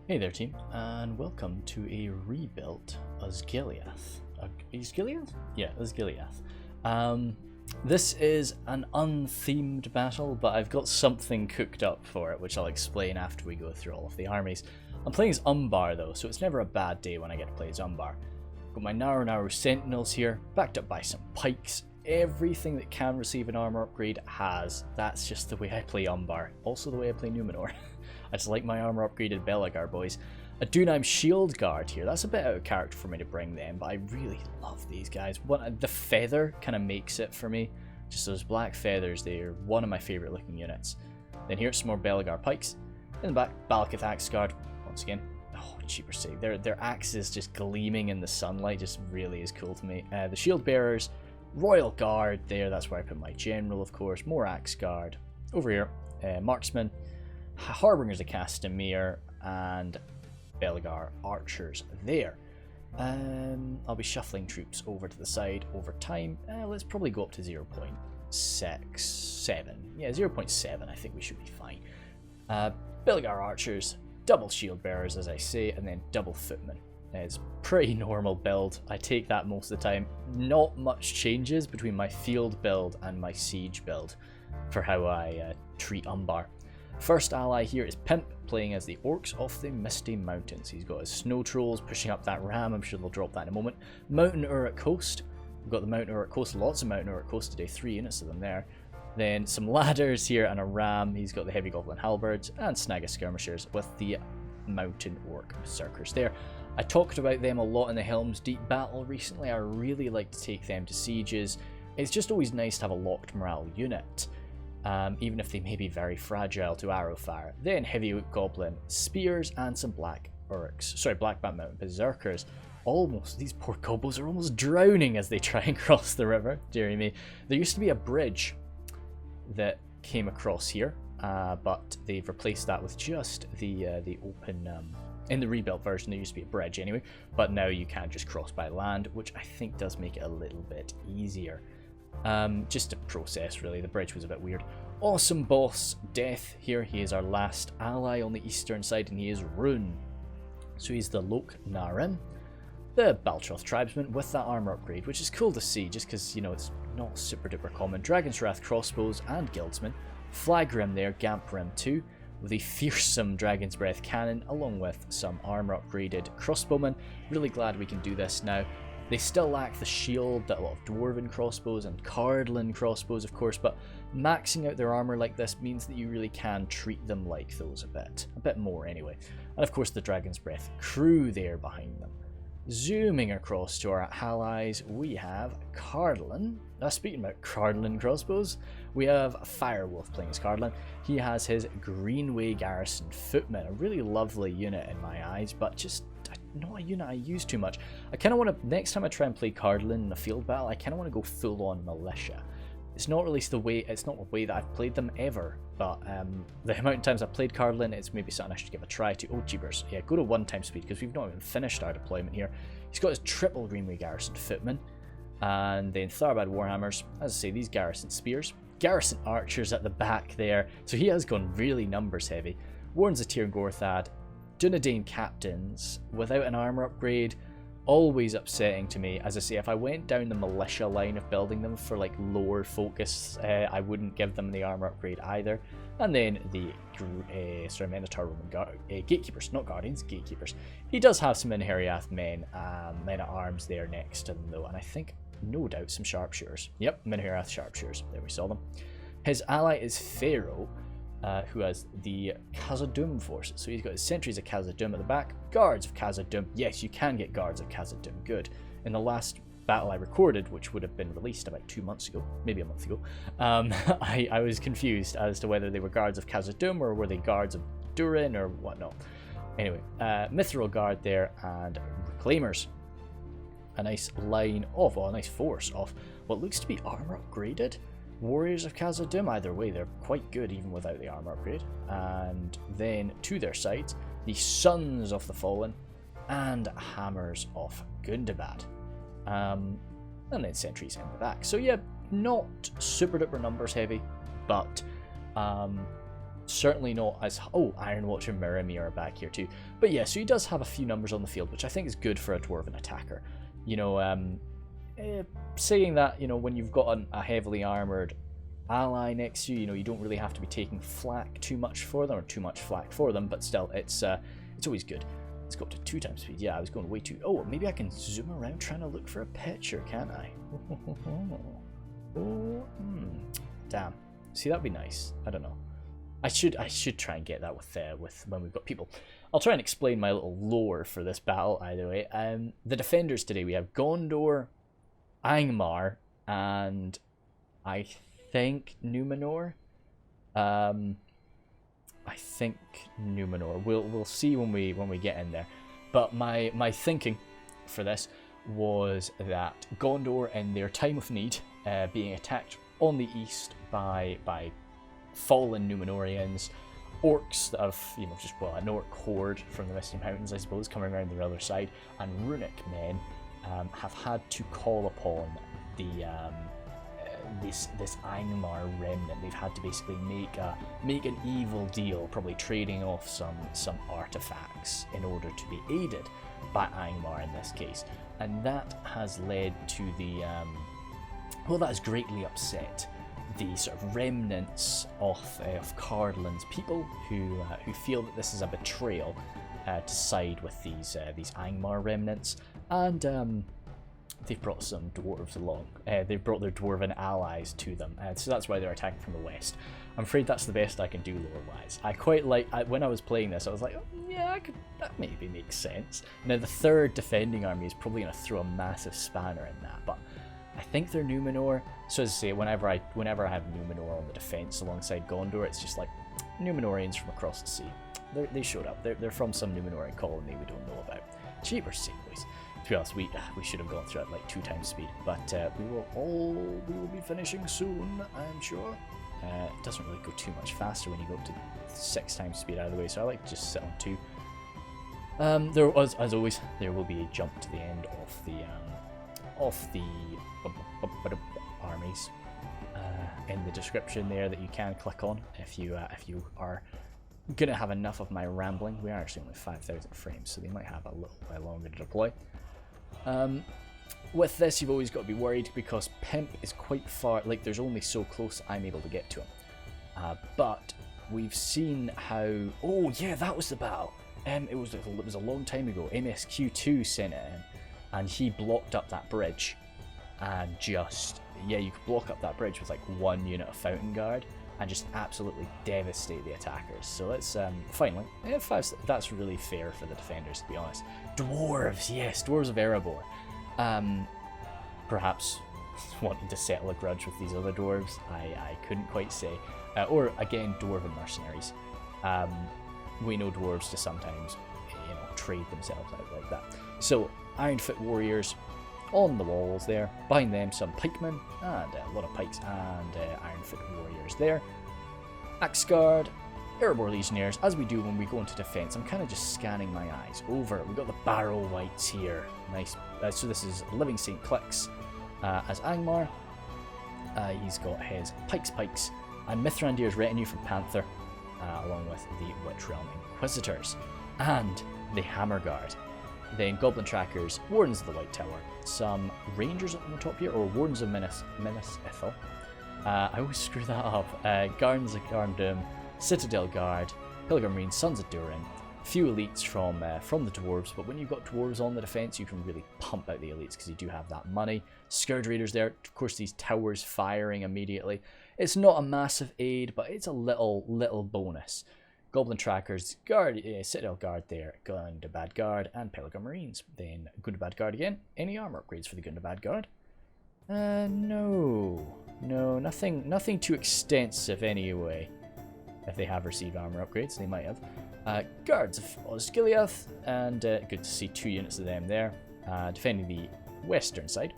Hey there team, and welcome to a rebuilt Osgiliath. Osgiliath? Yeah, Osgiliath. This is an unthemed battle, but I've got something cooked up for it, which I'll explain after we go through all of the armies. I'm playing as Umbar though, so it's never a bad day when I get to play as Umbar. Got my Naru Sentinels here, backed up by some pikes. Everything that can receive an armor upgrade has. That's just the way I play Umbar. Also the way I play Numenor. I just like my armor upgraded Belagar boys. A Dunaim Shield Guard here. That's a bit out of character for me to bring them, but I really love these guys. The feather kind of makes it for me. Just those black feathers, they're one of my favourite looking units. Then here's some more Belagar pikes. In the back, Balakith Axe Guard. Once again, oh, cheaper sake. Their axes just gleaming in the sunlight just really is cool to me. The Shield Bearers, Royal Guard there, that's where I put my General, of course. More Axe Guard. Over here, Marksman, Harbingers of Castamere, and Belagar Archers there. I'll be shuffling troops over to the side over time. Let's probably go up to 0.67. Yeah, 0.7 I think we should be fine. Belagar Archers, double Shield Bearers as I say, and then double Footmen. It's pretty normal build. I take that most of the time. Not much changes between my field build and my siege build for how I treat Umbar. First ally here is Pimp, playing as the Orcs of the Misty Mountains. He's got his Snow Trolls pushing up that ram. I'm sure they'll drop that in a moment. Mountain Uruk Coast. We've got the Mountain Uruk Coast. Lots of Mountain Uruk Coast today. 3 units of them there. Then some ladders here and a ram. He's got the Heavy Goblin Halberds and Snag of Skirmishers with the Mountain Orc Berserkers there. I talked about them a lot in the Helm's Deep battle recently. I really like to take them to sieges. It's just always nice to have a locked morale unit. Even if they may be very fragile to arrow fire. Then Heavy Goblin Spears and some Black Bat Mountain Berserkers. These poor gobos are almost drowning as they try and cross the river. Dearie me. There used to be a bridge that came across here, but they've replaced that with just the open. In the rebuilt version, there used to be a bridge anyway, but now you can just cross by land, which I think does make it a little bit easier. Just a process really, the bridge was a bit weird. Awesome boss Death here, he is our last ally on the eastern side, and he is Rhun. So he's the Lok Narim, the Baltroth tribesman with that armor upgrade, which is cool to see just because, you know, it's not super duper common. Dragon's Wrath crossbows and guildsmen, Flag Rim there, Gamp Rim 2, with a fearsome Dragon's Breath cannon along with some armor upgraded crossbowmen. Really glad we can do this now. They still lack the shield that a lot of Dwarven crossbows and Cardolan crossbows, of course, but maxing out their armor like this means that you really can treat them like those a bit more anyway. And of course the Dragon's Breath crew there behind them. Zooming across to our allies, we have Cardolan. Speaking about Cardolan crossbows, we have Firewolf playing as Cardolan. He has his Greenway Garrison Footmen, a really lovely unit in my eyes, but just not a unit I use too much. I kind of want to, next time I try and play Cardolan in a field battle, I kind of want to go full on militia. It's not really the way that I've played them ever, but the amount of times I've played Cardolan, it's maybe something I should give a try to. Oh jeebers, yeah, go to 1 speed because we've not even finished our deployment here. He's got his triple Greenway Garrison Footmen, and then Tharbad Warhammers, as I say, these Garrison Spears, Garrison Archers at the back there, so he has gone really numbers heavy. Warrens of Tyr and Gorthad, Dunedain Captains without an armor upgrade, always upsetting to me. As I say, if I went down the militia line of building them for like lower focus, I wouldn't give them the armor upgrade either. And then the Minotaur Roman Gatekeepers, not Guardians, Gatekeepers. He does have some Inheriath men at arms there next to them though, and I think no doubt some Sharpshooters. Yep, Inheriath Sharpshooters, there we saw them. His ally is Pharaoh, who has the Khazad forces. So he's got his sentries of Khazad at the back, guards of Khazad. Yes, you can get guards of Khazad, good. In the last battle I recorded, which would have been released about 2 months ago, maybe a month ago, I was confused as to whether they were guards of Khazad or were they guards of Durin or whatnot. Anyway, Mithril Guard there and Reclaimers. A nice line of, a nice force of what looks to be armor upgraded Warriors of Khazad. Either way, they're quite good even without the armor upgrade. And then to their sides, the Sons of the Fallen and Hammers of Gundabad. And then sentries in the back. So yeah, not super duper numbers heavy, but certainly not as... Oh, Ironwatch and Mirror are back here too. But yeah, so he does have a few numbers on the field, which I think is good for a Dwarven attacker. You know, saying that, you know, when you've got a heavily armoured ally next to you, you know, you don't really have to be taking flak too much for them, or too much flak for them, but still, it's always good. Let's go up to 2 times speed. Yeah, I was going way too... Oh, maybe I can zoom around trying to look for a picture, can't I? Damn. See, that'd be nice. I don't know. I should try and get that with when we've got people. I'll try and explain my little lore for this battle either way. The defenders today, we have Gondor, Angmar, and I think Numenor. I think Numenor. We'll see when we get in there. But my thinking for this was that Gondor, in their time of need, being attacked on the east by fallen Numenorians, orcs that have, you know, just, well, an orc horde from the Misty Mountains, I suppose, coming around the other side, and runic men have had to call upon the this Angmar remnant. They've had to basically make an evil deal, probably trading off some artifacts in order to be aided by Angmar in this case, and that has led to the that has greatly upset the sort of remnants of Cardolan's people who feel that this is a betrayal to side with these Angmar remnants, and they've brought some dwarves along. They've brought their dwarven allies to them, so that's why they're attacking from the west. I'm afraid that's the best I can do lore-wise. I quite like... when I was playing this, I was like, oh, yeah, that maybe makes sense. Now, the third defending army is probably going to throw a massive spanner in that, but I think they're Numenor. So as I say, whenever I have Numenor on the defense alongside Gondor, it's just like Numenorians from across the sea. They showed up. They're from some Numenorian colony we don't know about. Cheaper sickways. To be honest, we should have gone through it like 2 times speed, but we will be finishing soon, I'm sure. It doesn't really go too much faster when you go up to 6 times speed either way, so I like to just sit on 2. There was, as always, there will be a jump to the end of the armies in the description there that you can click on if you are gonna have enough of my rambling. We are actually only 5,000 frames, so they might have a little while longer to deploy. With this, you've always got to be worried because Pimp is quite far, like there's only so close I'm able to get to him. But we've seen how... Oh yeah, that was the battle. It was a long time ago. MSQ2 sent it in, and he blocked up that bridge, and just... Yeah, you could block up that bridge with like 1 unit of Fountain Guard and just absolutely devastate the attackers. So let's finally, that's really fair for the defenders, to be honest. Dwarves, yes, Dwarves of Erebor. Perhaps wanting to settle a grudge with these other dwarves, I couldn't quite say. Or again, Dwarven mercenaries. We know dwarves to sometimes, you know, trade themselves out like that. So Ironfoot warriors on the walls there. Behind them, some pikemen and a lot of pikes and Ironfoot warriors there. Axe Guard, Erebor legionnaires, as we do when we go into defense. I'm kind of just scanning my eyes over. We've got the Barrow Wights here. Nice. So this is Living St. Clicks as Angmar. He's got his pikes, and Mithrandir's retinue from Panther, along with the Witch Realm Inquisitors and the Hammer Guard. Then Goblin Trackers, Wardens of the White Tower, some Rangers up on the top here, or Wardens of Minas Ithil. I always screw that up. Gardens of Garndum, Citadel Guard, Pilgrim Marines, Sons of Durin, few elites from the dwarves, but when you've got dwarves on the defense, you can really pump out the elites because you do have that money. Scourge Raiders there, of course, these towers firing immediately. It's not a massive aid, but it's a little bonus. Goblin Trackers, Guard, Citadel Guard there, Gundabad Guard, and Pilgrim Marines. Then Gundabad Guard again. Any armor upgrades for the Gundabad Guard? No, nothing too extensive anyway. If they have received armor upgrades, they might have. Guards of Osgiliath, and good to see 2 units of them there, defending the western side.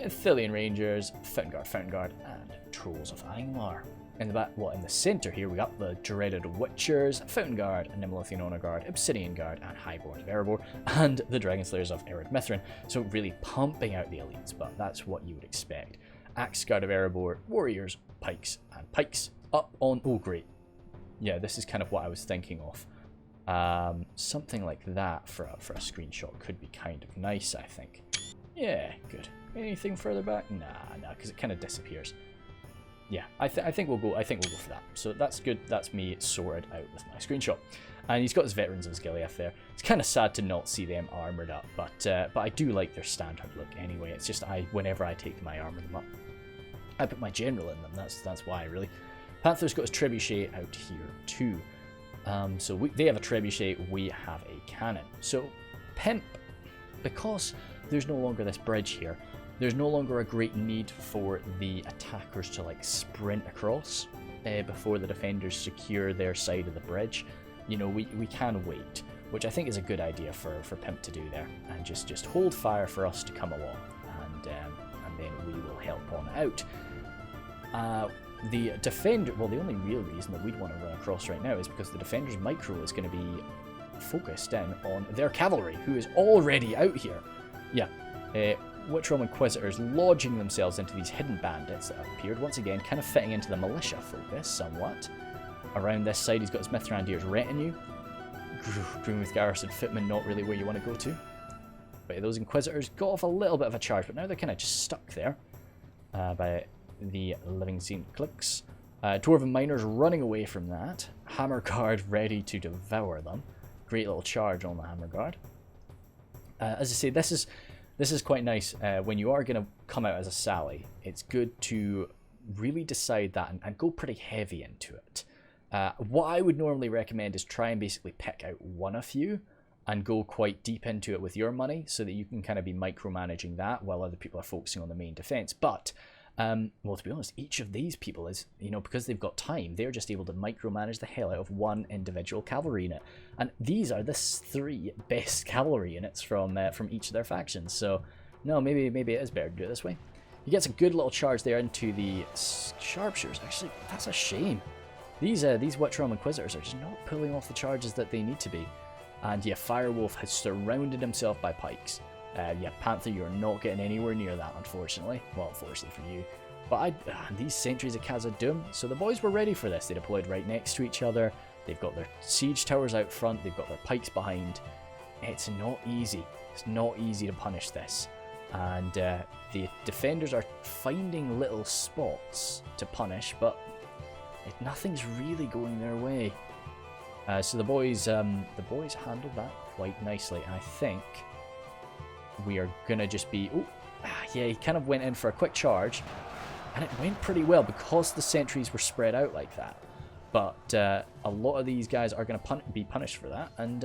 Ithilien Rangers, Fountain Guard, and Trolls of Angmar. In the center here, we got the dreaded Witchers, Fountain Guard, Nimlothian Honor Guard, Obsidian Guard, and Highborn of Erebor, and the Dragon Slayers of Ered Mithrin. So really pumping out the elites, but that's what you would expect. Axe Guard of Erebor, Warriors, Pikes, and Pikes up on... Oh, great. Yeah, this is kind of what I was thinking of. Something like that for a screenshot could be kind of nice, I think. Yeah, good. Anything further back? Nah, because it kind of disappears. Yeah, I think we'll go. I think we'll go for that. So that's good. That's me sorted out with my screenshot. And he's got his veterans of Osgiliath there. It's kind of sad to not see them armored up, but I do like their standard look anyway. It's just whenever I take them, I armor them up. I put my general in them. That's why really. Panther's got his trebuchet out here too. So they have a trebuchet. We have a cannon. So Pimp, because there's no longer this bridge here. There's no longer a great need for the attackers to like sprint across before the defenders secure their side of the bridge. You know, we can wait, which I think is a good idea for Pimp to do there, and just hold fire for us to come along, and then we will help on out. The defender, well, the only real reason that we'd want to run across right now is because the defender's micro is going to be focused in on their cavalry, who is already out here. Yeah, Witchrealm Inquisitors lodging themselves into these hidden bandits that have appeared once again, kind of fitting into the militia focus somewhat. Around this side, he's got his Mithrandir's retinue. Greenwith Garrison Footmen, not really where you want to go to. But those Inquisitors got off a little bit of a charge, but now they're kind of just stuck there by the Living Scene clicks. Dwarven Miners running away from that. Hammer Guard ready to devour them. Great little charge on the Hammer Guard. As I say, this is quite nice. When you are going to come out as a sally, it's good to really decide that and go pretty heavy into it. What I would normally recommend is try and basically pick out one of you and go quite deep into it with your money so that you can kind of be micromanaging that while other people are focusing on the main defense. But, well, to be honest, each of these people is, you know, because they've got time, they're just able to micromanage the hell out of one individual cavalry unit. And these are the 3 best cavalry units from each of their factions. So, no, maybe it is better to do it this way. He gets a good little charge there into the sharpshooters. Actually, that's a shame. These Witchrealm Inquisitors are just not pulling off the charges that they need to be. And yeah, Firewolf has surrounded himself by pikes. Yeah, Panther, you're not getting anywhere near that, unfortunately. Well, unfortunately for you. But these sentries of Khazad Doom, so the boys were ready for this. They deployed right next to each other. They've got their siege towers out front. They've got their pikes behind. It's not easy. It's not easy to punish this. And the defenders are finding little spots to punish, but nothing's really going their way. So the boys handled that quite nicely. And I think we are gonna just be. Oh, yeah, he kind of went in for a quick charge, and it went pretty well because the sentries were spread out like that. But a lot of these guys are gonna be punished for that, and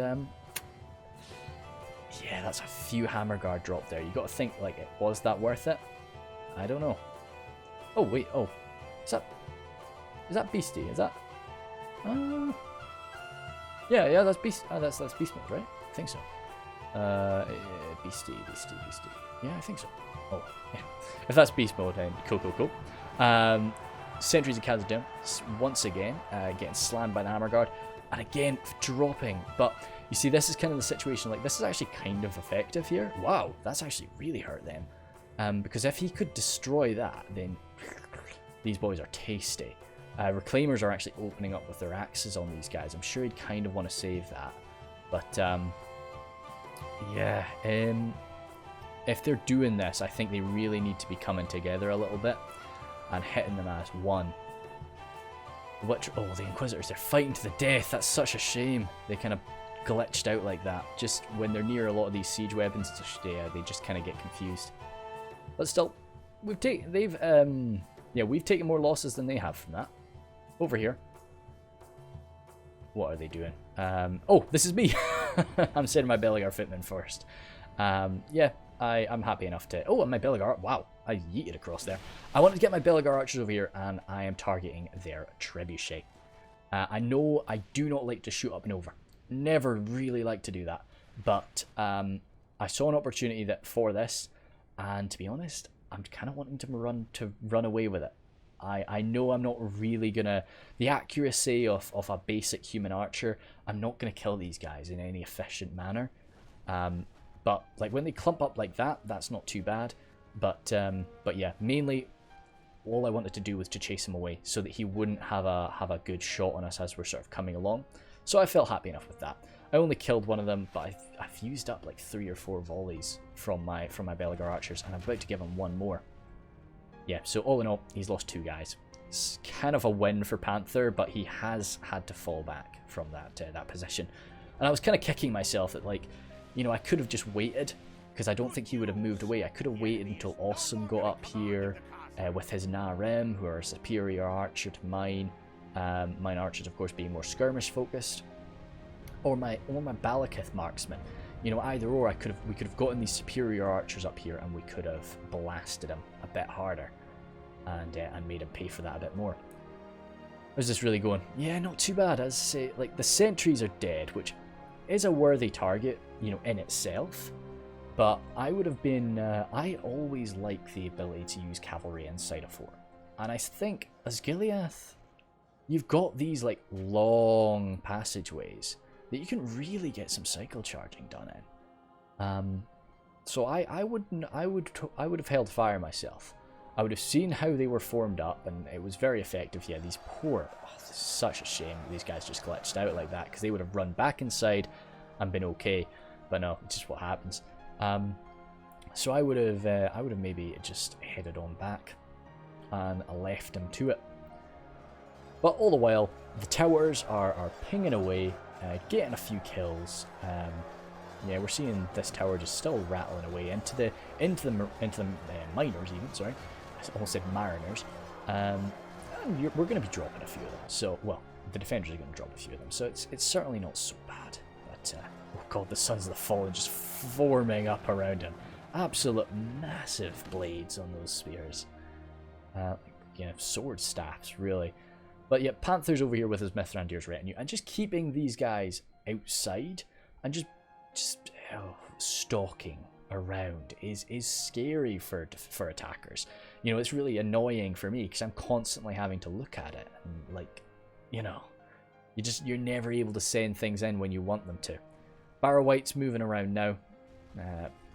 yeah, that's a few Hammer Guard drop there. You got to think, like, was that worth it? I don't know. Oh wait, oh, is that Beastie? Is that? Yeah, that's Beast. That's Beast Mode, right? I think so. Beastie. Yeah, I think so. Oh, yeah. If that's Beast Mode, then cool. Sentries of Khazad Doom once again getting slammed by the Hammer Guard, and again dropping. But you see, this is kind of the situation. Like, this is actually kind of effective here. Wow, that's actually really hurt them. Because if he could destroy that, then these boys are tasty. Reclaimers are actually opening up with their axes on these guys. I'm sure he'd kind of want to save that. But, yeah. If they're doing this, I think they really need to be coming together a little bit and hitting them as one. The Inquisitors, they're fighting to the death. That's such a shame. They kind of glitched out like that. Just when they're near a lot of these siege weapons, they just kind of get confused. But still, we've taken more losses than they have from that. Over here. What are they doing? Oh, this is me. I'm sending my Belegar Footman first. Yeah, I'm happy enough to... Oh, and my Belegar... Wow, I yeeted across there. I wanted to get my Belegar archers over here, and I am targeting their trebuchet. I know I do not like to shoot up and over. Never really like to do that. But I saw an opportunity for this, and to be honest, I'm kind of wanting to run away with it. I know I'm not really gonna... The accuracy of a basic human archer, I'm not gonna kill these guys in any efficient manner. But like when they clump up like that, that's not too bad. But yeah, mainly all I wanted to do was to chase him away so that he wouldn't have a good shot on us as we're sort of coming along. So I felt happy enough with that. I only killed one of them, but I've used up like 3 or 4 volleys from my Belegar archers, and I'm about to give him one more. Yeah, so all in all, he's lost 2 guys. It's kind of a win for Panther, but he has had to fall back from that position. And I was kind of kicking myself that, like, you know, I could have just waited, because I don't think he would have moved away. I could have waited until Awesome got up here with his Narem, who are a superior archer to mine. Mine archers, of course, being more skirmish focused, or my Balakith marksmen. You know, either or. We could have gotten these superior archers up here, and we could have blasted him a bit harder, and made him pay for that a bit more. How's this really going? Yeah, not too bad. As I say, like, the sentries are dead, which is a worthy target, you know, in itself. But I would have been. I always like the ability to use cavalry inside a fort, and I think Osgiliath, you've got these like long passageways that you can really get some cycle charging done in. So I would have held fire myself. I would have seen how they were formed up, and it was very effective. Yeah, these poor. Oh, this is such a shame these guys just glitched out like that, because they would have run back inside and been okay. But no, it's just what happens. So I would have maybe just headed on back and left him to it. But all the while, the towers are pinging away, getting a few kills. Yeah, we're seeing this tower just still rattling away into the miners even. Sorry, I almost said mariners. And we're going to be dropping a few of them. So, well, the defenders are going to drop a few of them. So it's certainly not so bad. But oh god, the Sons of the Fallen just forming up around him. Absolute massive blades on those spears. You know, sword staffs, really. But yeah, Panther's over here with his Mithrandir's retinue, and just keeping these guys outside and just stalking around is scary for attackers. You know, it's really annoying for me because I'm constantly having to look at it, and, like, you know, you're never able to send things in when you want them to. Barrow White's moving around now.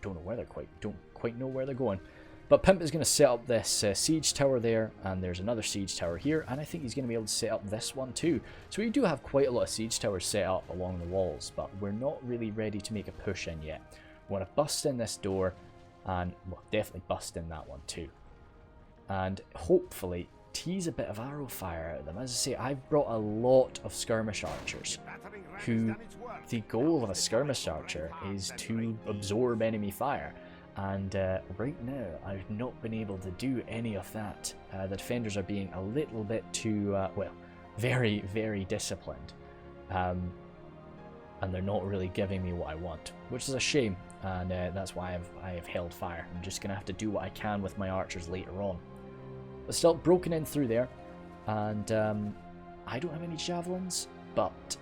Don't know where don't quite know where they're going. But Pimp is going to set up this siege tower there, and there's another siege tower here, and I think he's going to be able to set up this one too. So we do have quite a lot of siege towers set up along the walls, but we're not really ready to make a push in yet. We want to bust in this door, and well, definitely bust in that one too. And hopefully tease a bit of arrow fire out of them. As I say, I've brought a lot of skirmish archers, who the goal of a skirmish archer is to absorb enemy fire. And right now, I've not been able to do any of that. The defenders are being a little bit too, well, very, very disciplined. And they're not really giving me what I want, which is a shame. And that's why I have held fire. I'm just going to have to do what I can with my archers later on. But still, broken in through there. And I don't have any javelins, but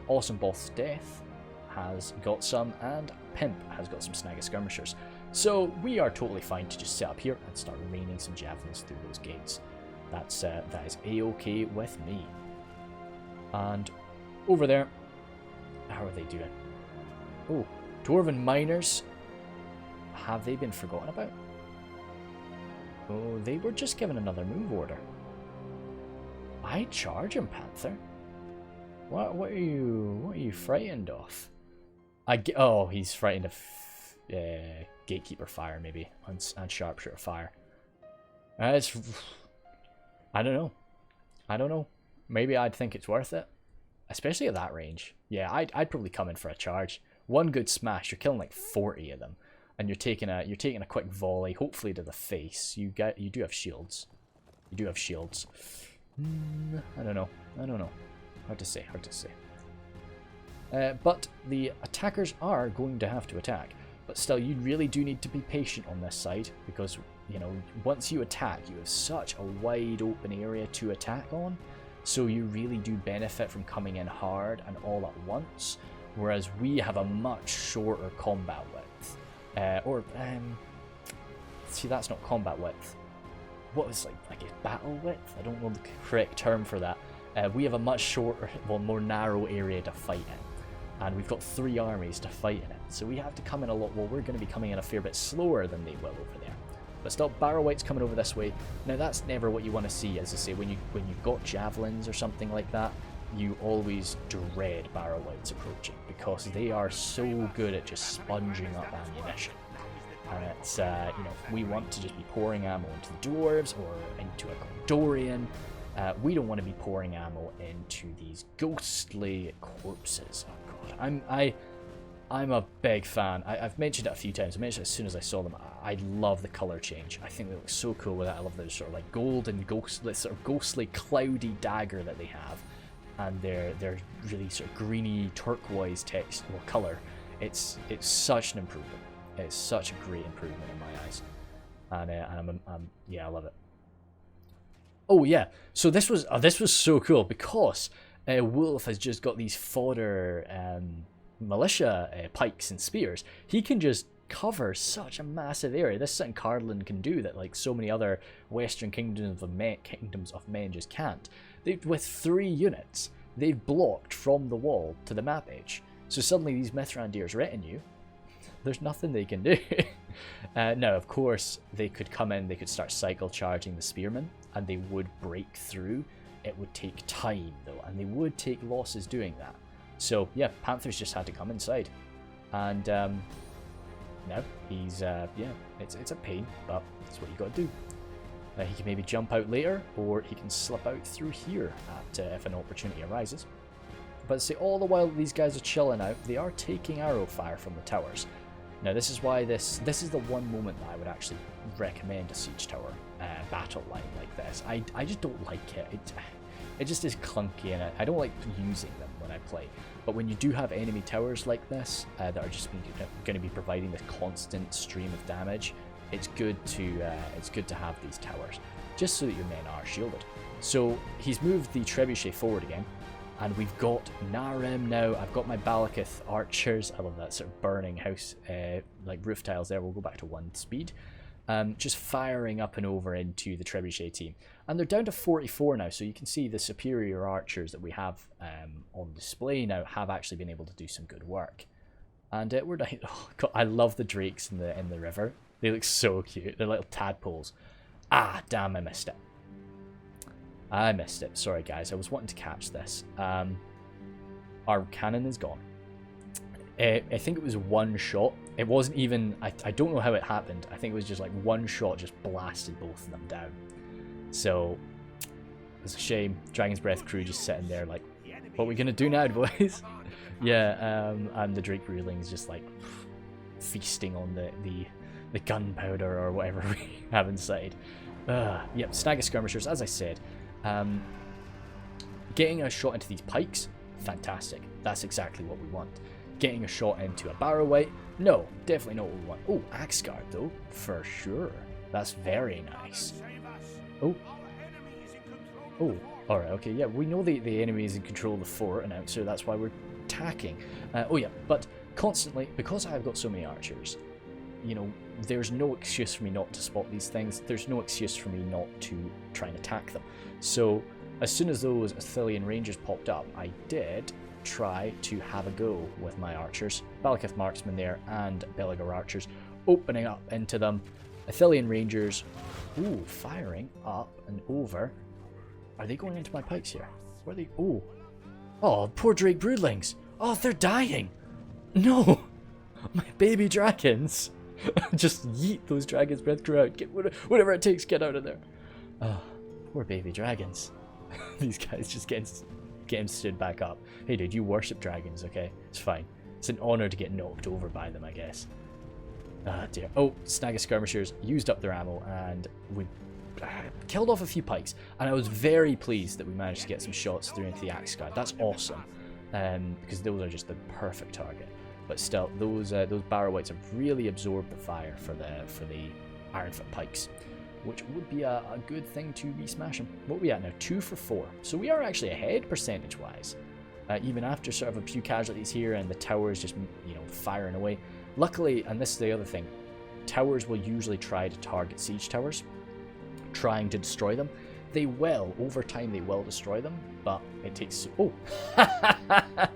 Awesome Both's Death has got some, and Pimp has got some Snagga skirmishers. So we are totally fine to just set up here and start raining some javelins through those gates. That is a-okay with me. And over there, how are they doing? Oh, Dwarven miners. Have they been forgotten about? Oh, they were just given another move order. I charge him, Panther. What are you frightened of? Oh, he's frightened of Gatekeeper fire, maybe, and Sharpshooter fire. I don't know. Maybe I'd think it's worth it, especially at that range. Yeah, I'd probably come in for a charge. One good smash, you're killing like 40 of them, and you're taking a quick volley, hopefully to the face. You do have shields. I don't know. Hard to say. But the attackers are going to have to attack. But still, you really do need to be patient on this side, because, you know, once you attack, you have such a wide open area to attack on. So you really do benefit from coming in hard and all at once, whereas we have a much shorter combat width. See, that's not combat width. What is, like a battle width? I don't know the correct term for that. We have a much shorter, well, more narrow area to fight in. And we've got 3 armies to fight in it. So we have to come in a lot, well, we're going to be coming in a fair bit slower than they will over there. But still, barrow wights coming over this way. Now that's never what you want to see, as I say, when you've got javelins or something like that, you always dread barrow wights approaching, because they are so good at just sponging up ammunition. And it's, we want to just be pouring ammo into the dwarves or into a Gondorian. We don't want to be pouring ammo into these ghostly corpses. Oh god, I'm a big fan. I've mentioned it a few times. I mentioned it as soon as I saw them. I love the color change. I think they look so cool with that. I love those sort of like gold and ghostly, sort of ghostly, cloudy dagger that they have, and they're really sort of greeny turquoise text or color. It's such an improvement. It's such a great improvement in my eyes, and yeah, I love it. Oh yeah, so this was so cool because Wolf has just got these fodder militia pikes and spears. He can just cover such a massive area. This is something Cardolan can do that like so many other Western kingdoms of men just can't. With 3 units, they've blocked from the wall to the map edge. So suddenly these Mithrandir's retinue, there's nothing they can do. Now, of course, they could come in, they could start cycle charging the spearmen, and they would break through. It would take time, though, and they would take losses doing that. So, yeah, Panther's just had to come inside. And, now, he's, it's a pain, but that's what you got to do. He can maybe jump out later, or he can slip out through here if an opportunity arises. But see, all the while these guys are chilling out, they are taking arrow fire from the towers. Now this is why this is the one moment that I would actually recommend a siege tower battle line like this. I just don't like it. It just is clunky, and I don't like using them when I play. But when you do have enemy towers like this that are just going to be providing this constant stream of damage, it's good to have these towers just so that your men are shielded. So he's moved the trebuchet forward again. And we've got Narem now. I've got my Balakith archers. I love that sort of burning house, like roof tiles there. We'll go back to 1 speed. Just firing up and over into the trebuchet team. And they're down to 44 now, so you can see the superior archers that we have on display now have actually been able to do some good work. And we're down. Oh god, I love the drakes in the river. They look so cute. They're little tadpoles. Ah, damn, I missed it. I missed it. Sorry, guys. I was wanting to catch this. Our cannon is gone. I think it was 1 shot. It wasn't even... I don't know how it happened. I think it was just like 1 shot just blasted both of them down. So, it's a shame. Dragon's Breath crew just sitting there like, what are we going to do now, boys? Yeah, and the Drake Ruling's just like feasting on the gunpowder or whatever we have inside. Yep, Snag of Skirmishers, as I said. Getting a shot into these pikes, fantastic. That's exactly what we want. Getting a shot into a barrow wight, no, definitely not what we want. Oh, axe guard though, for sure. That's very nice. Oh, alright, okay, yeah, we know the enemy is in control of the fort, and so that's why we're attacking. Oh yeah, but constantly, because I've got so many archers, you know, there's no excuse for me not to spot these things. There's no excuse for me not to try and attack them. So as soon as those Athelian Rangers popped up, I did try to have a go with my archers. Balakith Marksmen there and Belegar Archers opening up into them. Athelian Rangers, ooh, firing up and over. Are they going into my pikes here? Where are they? Oh, poor Drake Broodlings. Oh, they're dying. No, my baby dragons. Just yeet those Dragon's Breath crew out. Get whatever it takes, get out of there. Oh, poor baby dragons. These guys just getting stood back up. Hey dude, you worship dragons, okay? It's fine. It's an honor to get knocked over by them, I guess. Ah dear. Oh, Snag of Skirmishers used up their ammo, and we killed off a few pikes. And I was very pleased that we managed to get some shots through into the axe guard. That's awesome, because those are just the perfect target. But still, those barrow wights have really absorbed the fire for the Ironfoot pikes, which would be a good thing to be smashing. What are we at now? 2 for 4. So we are actually ahead percentage-wise, even after sort of a few casualties here and the towers just, you know, firing away. Luckily, and this is the other thing, towers will usually try to target siege towers, trying to destroy them. They will, over time they will destroy them, but it takes... Oh!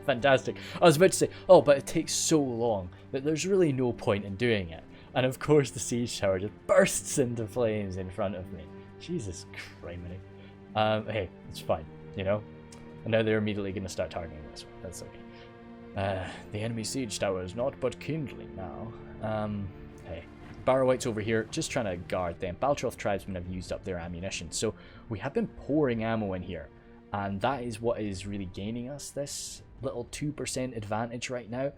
Fantastic. I was about to say, oh, but it takes so long that there's really no point in doing it. And of course the siege tower just bursts into flames in front of me. Jesus criminy. Hey, it's fine, you know? And now they're immediately going to start targeting this one. That's okay. The enemy siege tower is not but kindling now. Hey. Barrow-wights over here, just trying to guard them. Baltroth tribesmen have used up their ammunition, so we have been pouring ammo in here. And that is what is really gaining us this little 2% advantage right now.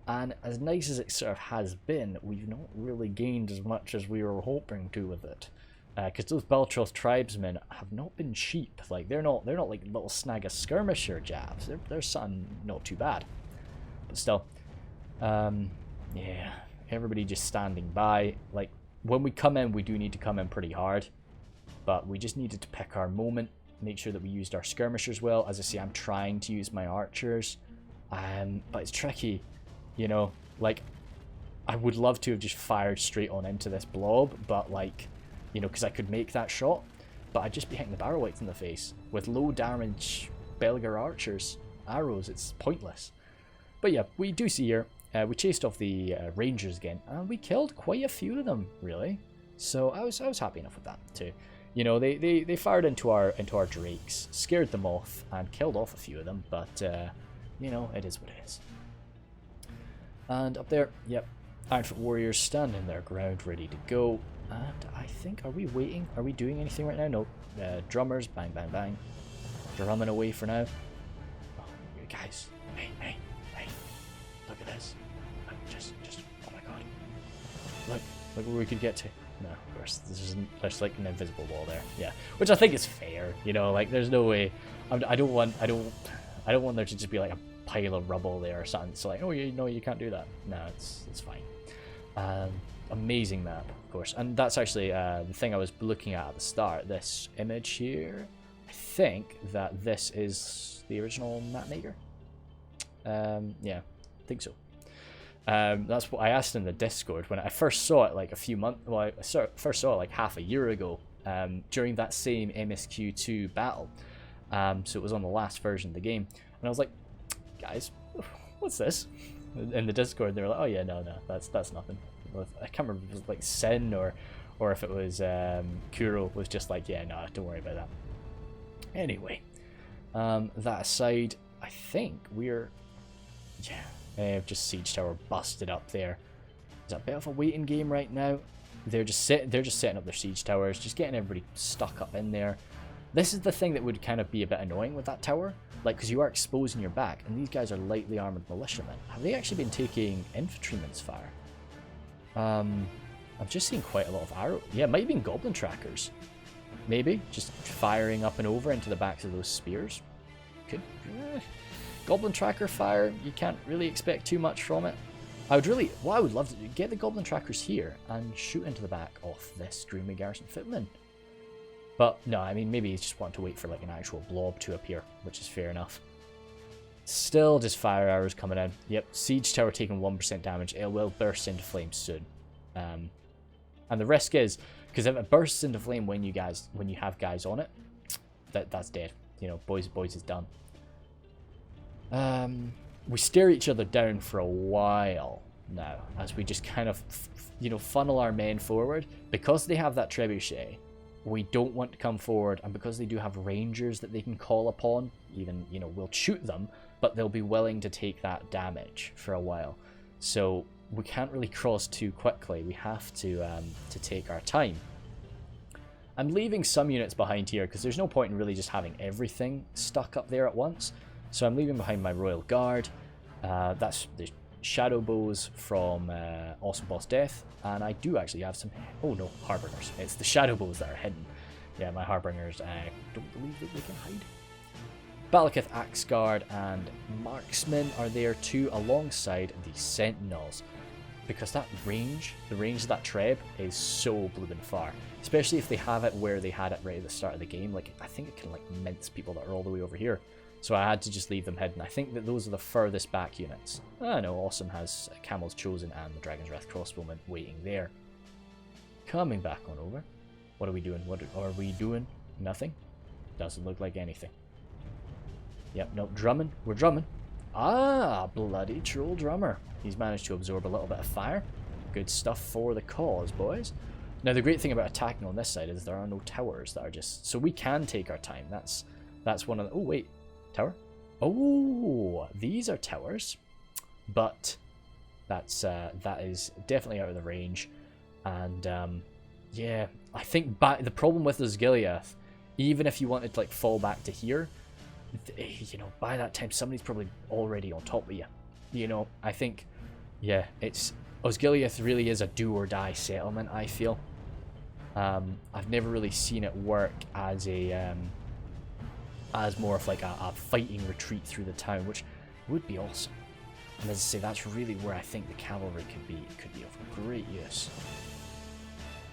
And as nice as it sort of has been, we've not really gained as much as we were hoping to with it. Because those Baltroth tribesmen have not been cheap. Like they're not like little snag a skirmisher jabs. They're something not too bad. But still, yeah, everybody just standing by. Like when we come in, we do need to come in pretty hard, but we just needed to pick our moment, make sure that we used our skirmishers well. As I say, I'm trying to use my archers, but it's tricky, you know. Like I would love to have just fired straight on into this blob, but like, you know, because I could make that shot, but I'd just be hitting the Barrow-wights in the face with low damage Belgar archers arrows. It's pointless. But yeah, we do see here, we chased off the rangers again, and we killed quite a few of them, really. So I was happy enough with that too. You know, they fired into our drakes, scared them off, and killed off a few of them. But you know, it is what it is. And up there, yep, Ironfoot warriors standing their ground, ready to go. And I think, are we waiting? Are we doing anything right now? No. Drummers, bang, bang, bang. Drumming away for now. Oh, guys, hey. Look at this. Just, oh my god. Look where we could get to. No, of course, there's like an invisible wall there. Yeah, which I think is fair. You know, like there's no way. I don't want there to just be like a pile of rubble there or something. It's like, oh, you can't do that. No, it's fine. Amazing map, of course, and that's actually the thing I was looking at the start. This image here, I think that this is the original map maker. Yeah, I think so. That's what I asked in the Discord when I first saw it, like a few months. Well, I first saw it like half a year ago, during that same MSQ2 battle. So it was on the last version of the game, and I was like, guys, what's this? In the Discord, they were like, oh yeah, no, that's nothing. I can't remember if it was like Sin or if it was Kuro was just like, yeah, no, don't worry about that. Anyway, that aside, I think we're, yeah, just siege tower busted up there. It's a bit of a waiting game right now. They're just setting up their siege towers, just getting everybody stuck up in there. This is the thing that would kind of be a bit annoying with that tower, like, because you are exposing your back, and these guys are lightly armored militiamen. Have they actually been taking infantrymen's fire? I'm just seeing quite a lot of arrows. Yeah, it might have been goblin trackers. Maybe just firing up and over into the backs of those spears. Could goblin tracker fire. You can't really expect too much from it. I would love to get the goblin trackers here and shoot into the back of this Dreamy Garrison footman. But no, I mean, maybe he's just wanting to wait for like an actual blob to appear, which is fair enough. Still just fire arrows coming in. Yep, siege tower taking 1% damage. It will burst into flames soon. And the risk is, because if it bursts into flame when you have guys on it, that's dead. You know, boys is done. We stare each other down for a while now, as we just kind of, you know, funnel our men forward. Because they have that trebuchet, we don't want to come forward, and because they do have rangers that they can call upon, even, you know, we'll shoot them, but they'll be willing to take that damage for a while. So we can't really cross too quickly. We have to take our time. I'm leaving some units behind here because there's no point in really just having everything stuck up there at once. So I'm leaving behind my Royal Guard. That's the shadow bows from Awesome Boss Death, and I do actually have some. Oh no, harbingers. It's the shadow bows that are hidden. Yeah, my harbingers. I don't believe that they can hide. Balakith Axe Guard and Marksmen are there too, alongside the Sentinels, because that range, the range of that treb is so blooming far. Especially if they have it where they had it right at the start of the game. Like, I think it can like mince people that are all the way over here. So I had to just leave them hidden. I think that those are the furthest back units. I know, Awesome has Camel's Chosen and the Dragon's Wrath crossbowmen waiting there. Coming back on over. What are we doing? What are we doing? Nothing? Doesn't look like anything. Yep, no, drumming. We're drumming. Ah, bloody troll drummer. He's managed to absorb a little bit of fire. Good stuff for the cause, boys. Now, the great thing about attacking on this side is there are no towers that are just... So we can take our time. That's one of the... Oh, wait. Tower? Oh, these are towers. But that is definitely out of the range. And, yeah, I think the problem with Osgiliath, even if you wanted to, like, fall back to here, you know, by that time, somebody's probably already on top of you. You know, I think, yeah, it's... Osgiliath really is a do-or-die settlement, I feel. I've never really seen it work as a... as more of like a fighting retreat through the town, which would be awesome. And as I say, that's really where I think the cavalry could be of great use.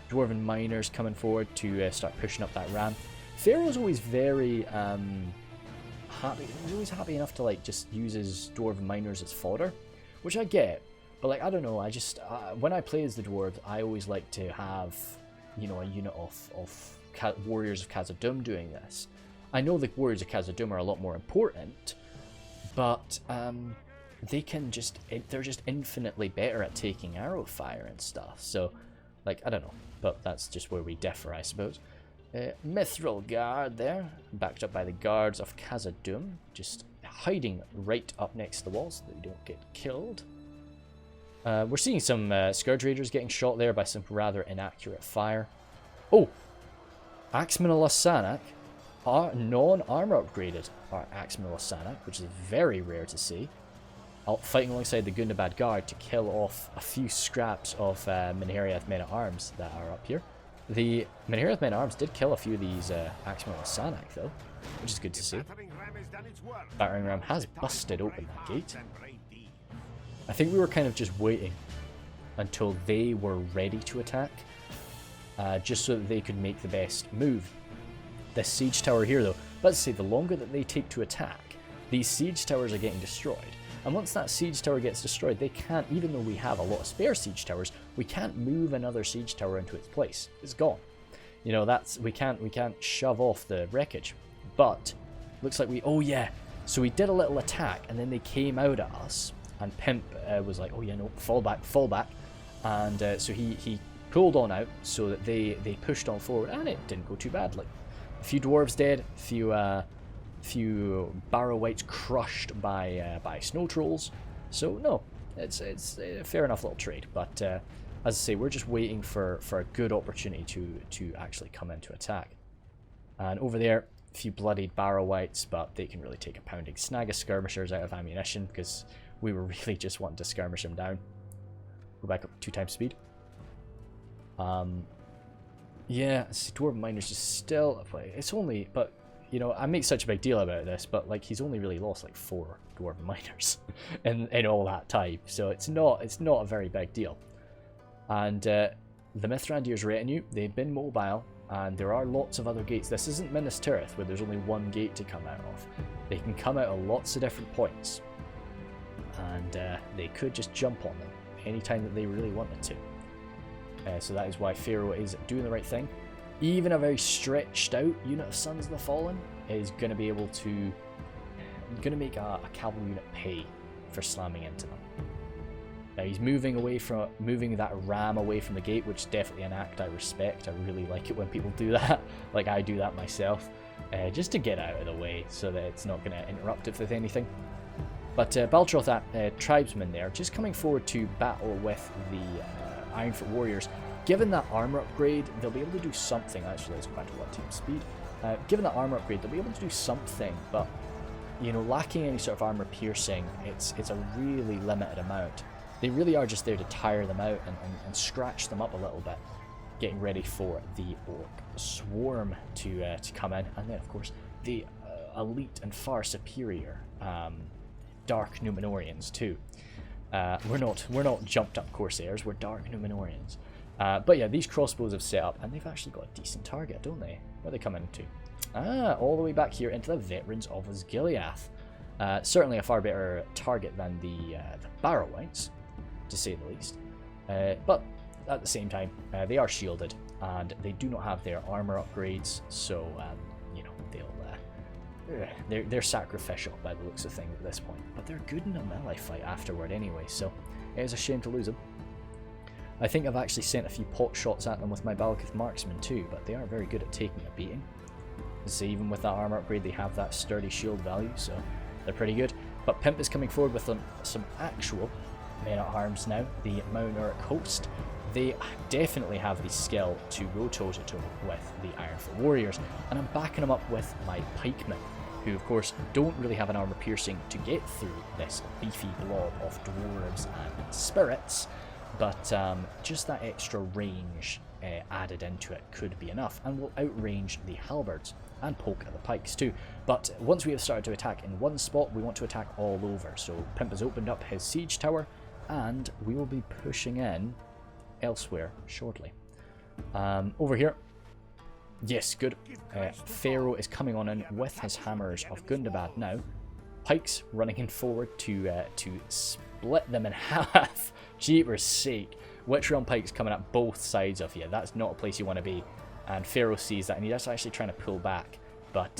Dwarven miners coming forward to start pushing up that ram. Pharaoh's always very happy. He's always happy enough to like just use his dwarven miners as fodder, which I get. But like I don't know, I just when I play as the dwarves, I always like to have, you know, a unit of warriors of Khazad doing this. I know the warriors of Khazad are a lot more important, but they're just infinitely better at taking arrow fire and stuff. So, like, I don't know, but that's just where we differ, I suppose. Mithril Guard there, backed up by the guards of Khazad, just hiding right up next to the wall so that they don't get killed. We're seeing some Scourge Raiders getting shot there by some rather inaccurate fire. Oh! Axemen of Lasanac are non-armor upgraded Axemen of Lasanac, which is very rare to see. Fighting alongside the Gundabad Guard to kill off a few scraps of Menheriath Men-at-Arms that are up here. The Menheriath Men-at-Arms did kill a few of these Axemen of Lasanac though, which is good to see. Battering Ram has busted open that gate. I think we were kind of just waiting until they were ready to attack, just so that they could make the best move. This siege tower here though, let's say the longer that they take to attack, these siege towers are getting destroyed. And once that siege tower gets destroyed, they can't, even though we have a lot of spare siege towers, we can't move another siege tower into its place. It's gone. You know, we can't shove off the wreckage. But looks like oh yeah, so we did a little attack and then they came out at us. And Pimp was like, oh yeah, no, fall back. And so he pulled on out so that they pushed on forward, and it didn't go too badly. A few dwarves dead, a few barrow wights crushed by snow trolls. So no, it's a fair enough little trade. But as I say, we're just waiting for a good opportunity to actually come in to attack. And over there, a few bloodied barrow wights, but they can really take a pounding. Snag of skirmishers out of ammunition because we were really just wanting to skirmish them down. Go back up 2 times speed. Yeah, Dwarven Miner's just still a play. It's only, but you know, I make such a big deal about this, but like he's only really lost like 4 Dwarven Miners in all that time, so it's not a very big deal. And the Mithrandir's retinue, they've been mobile, and there are lots of other gates. This isn't Minas Tirith where there's only one gate to come out of. They can come out of lots of different points. And they could just jump on them anytime that they really wanted to. So that is why Pharaoh is doing the right thing. Even a very stretched out unit of Sons of the Fallen is going to be able to... make a cavalry unit pay for slamming into them. Now he's moving that ram away from the gate, which is definitely an act I respect. I really like it when people do that. Like I do that myself. Just to get out of the way so that it's not going to interrupt it with anything. But Baltroth, tribesmen there, just coming forward to battle with the Ironfoot warriors. Given that armor upgrade, they'll be able to do something. Actually, let's go back to 1 team speed. Given that armor upgrade, they'll be able to do something, but you know, lacking any sort of armor piercing, it's a really limited amount. They really are just there to tire them out and scratch them up a little bit, getting ready for the Orc Swarm to come in, and then of course the elite and far superior Dark Numenorians too. We're not jumped up Corsairs, we're Dark Numenorians. But yeah, these crossbows have set up, and they've actually got a decent target, don't they? Where are they coming into? All the way back here into the Veterans of Osgiliath. Certainly a far better target than the Barrow Wights, to say the least. But at the same time, they are shielded, and they do not have their armor upgrades, so you know, they're sacrificial by the looks of things at this point. But they're good in a melee fight afterward anyway, so it is a shame to lose them. I think I've actually sent a few pot shots at them with my Balakith marksmen too, but they are very good at taking a beating. So even with that armor upgrade, they have that sturdy shield value, so they're pretty good. But Pimp is coming forward with some actual men-at-arms now, the Numenorian host. They definitely have the skill to go toe-to-toe with the Ironfoot warriors, and I'm backing them up with my pikemen, who of course don't really have an armor piercing to get through this beefy blob of dwarves and spirits, but just that extra range added into it could be enough, and will outrange the halberds and poke at the pikes too. But once we have started to attack in one spot, we want to attack all over. So Pimp has opened up his siege tower, and we will be pushing in elsewhere shortly. Over here, yes, good. Pharaoh is coming on in with his hammers of Gundabad now. Pikes running in forward to split them in half. Jeepers sake. Witch Realm Pikes coming at both sides of you. That's not a place you want to be. And Pharaoh sees that, and he's actually trying to pull back. But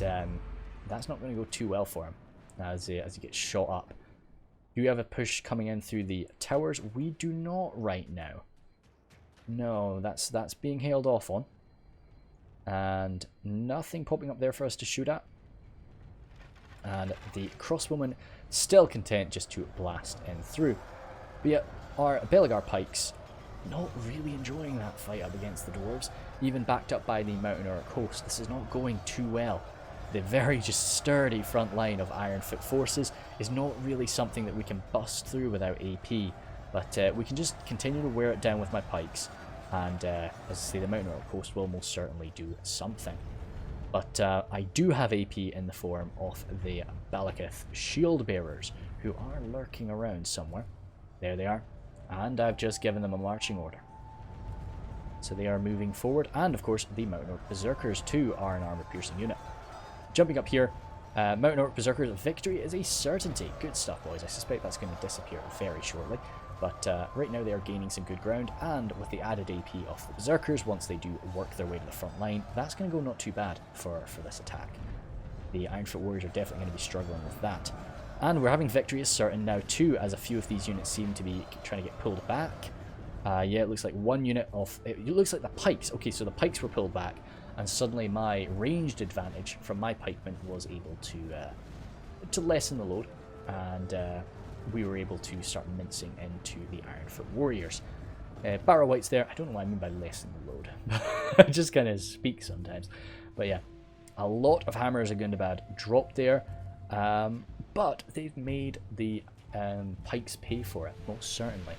that's not going to go too well for him as he gets shot up. Do you have a push coming in through the towers? We do not right now. No, that's being held off on. And nothing popping up there for us to shoot at. And the crossbowmen still content just to blast in through. But yet, our Belagar pikes not really enjoying that fight up against the dwarves, even backed up by the Numenorian host. This is not going too well. The very just sturdy front line of Ironfoot forces is not really something that we can bust through without AP, but we can just continue to wear it down with my pikes, and as I say, the Numenorian host will most certainly do something. But I do have AP in the form of the Balakith shield bearers, who are lurking around somewhere. There they are. And I've just given them a marching order. So they are moving forward, and of course the Numenorian Berserkers too are an armor-piercing unit. Jumping up here, Numenorian Berserkers victory is a certainty. Good stuff, boys. I suspect that's going to disappear very shortly. But right now they are gaining some good ground, and with the added AP of the Berserkers, once they do work their way to the front line, that's going to go not too bad for this attack. The Ironfoot warriors are definitely going to be struggling with that. And we're having victory is certain now too, as a few of these units seem to be trying to get pulled back. Yeah, it looks like one unit of... It looks like the pikes. Okay, so the pikes were pulled back, and suddenly my ranged advantage from my pikemen was able to lessen the load, and we were able to start mincing into the Ironfoot warriors. Barrow White's there. I don't know what I mean by lessen the load. I just kind of speak sometimes. But yeah, a lot of hammers of Gundabad dropped there. But they've made the pikes pay for it, most certainly.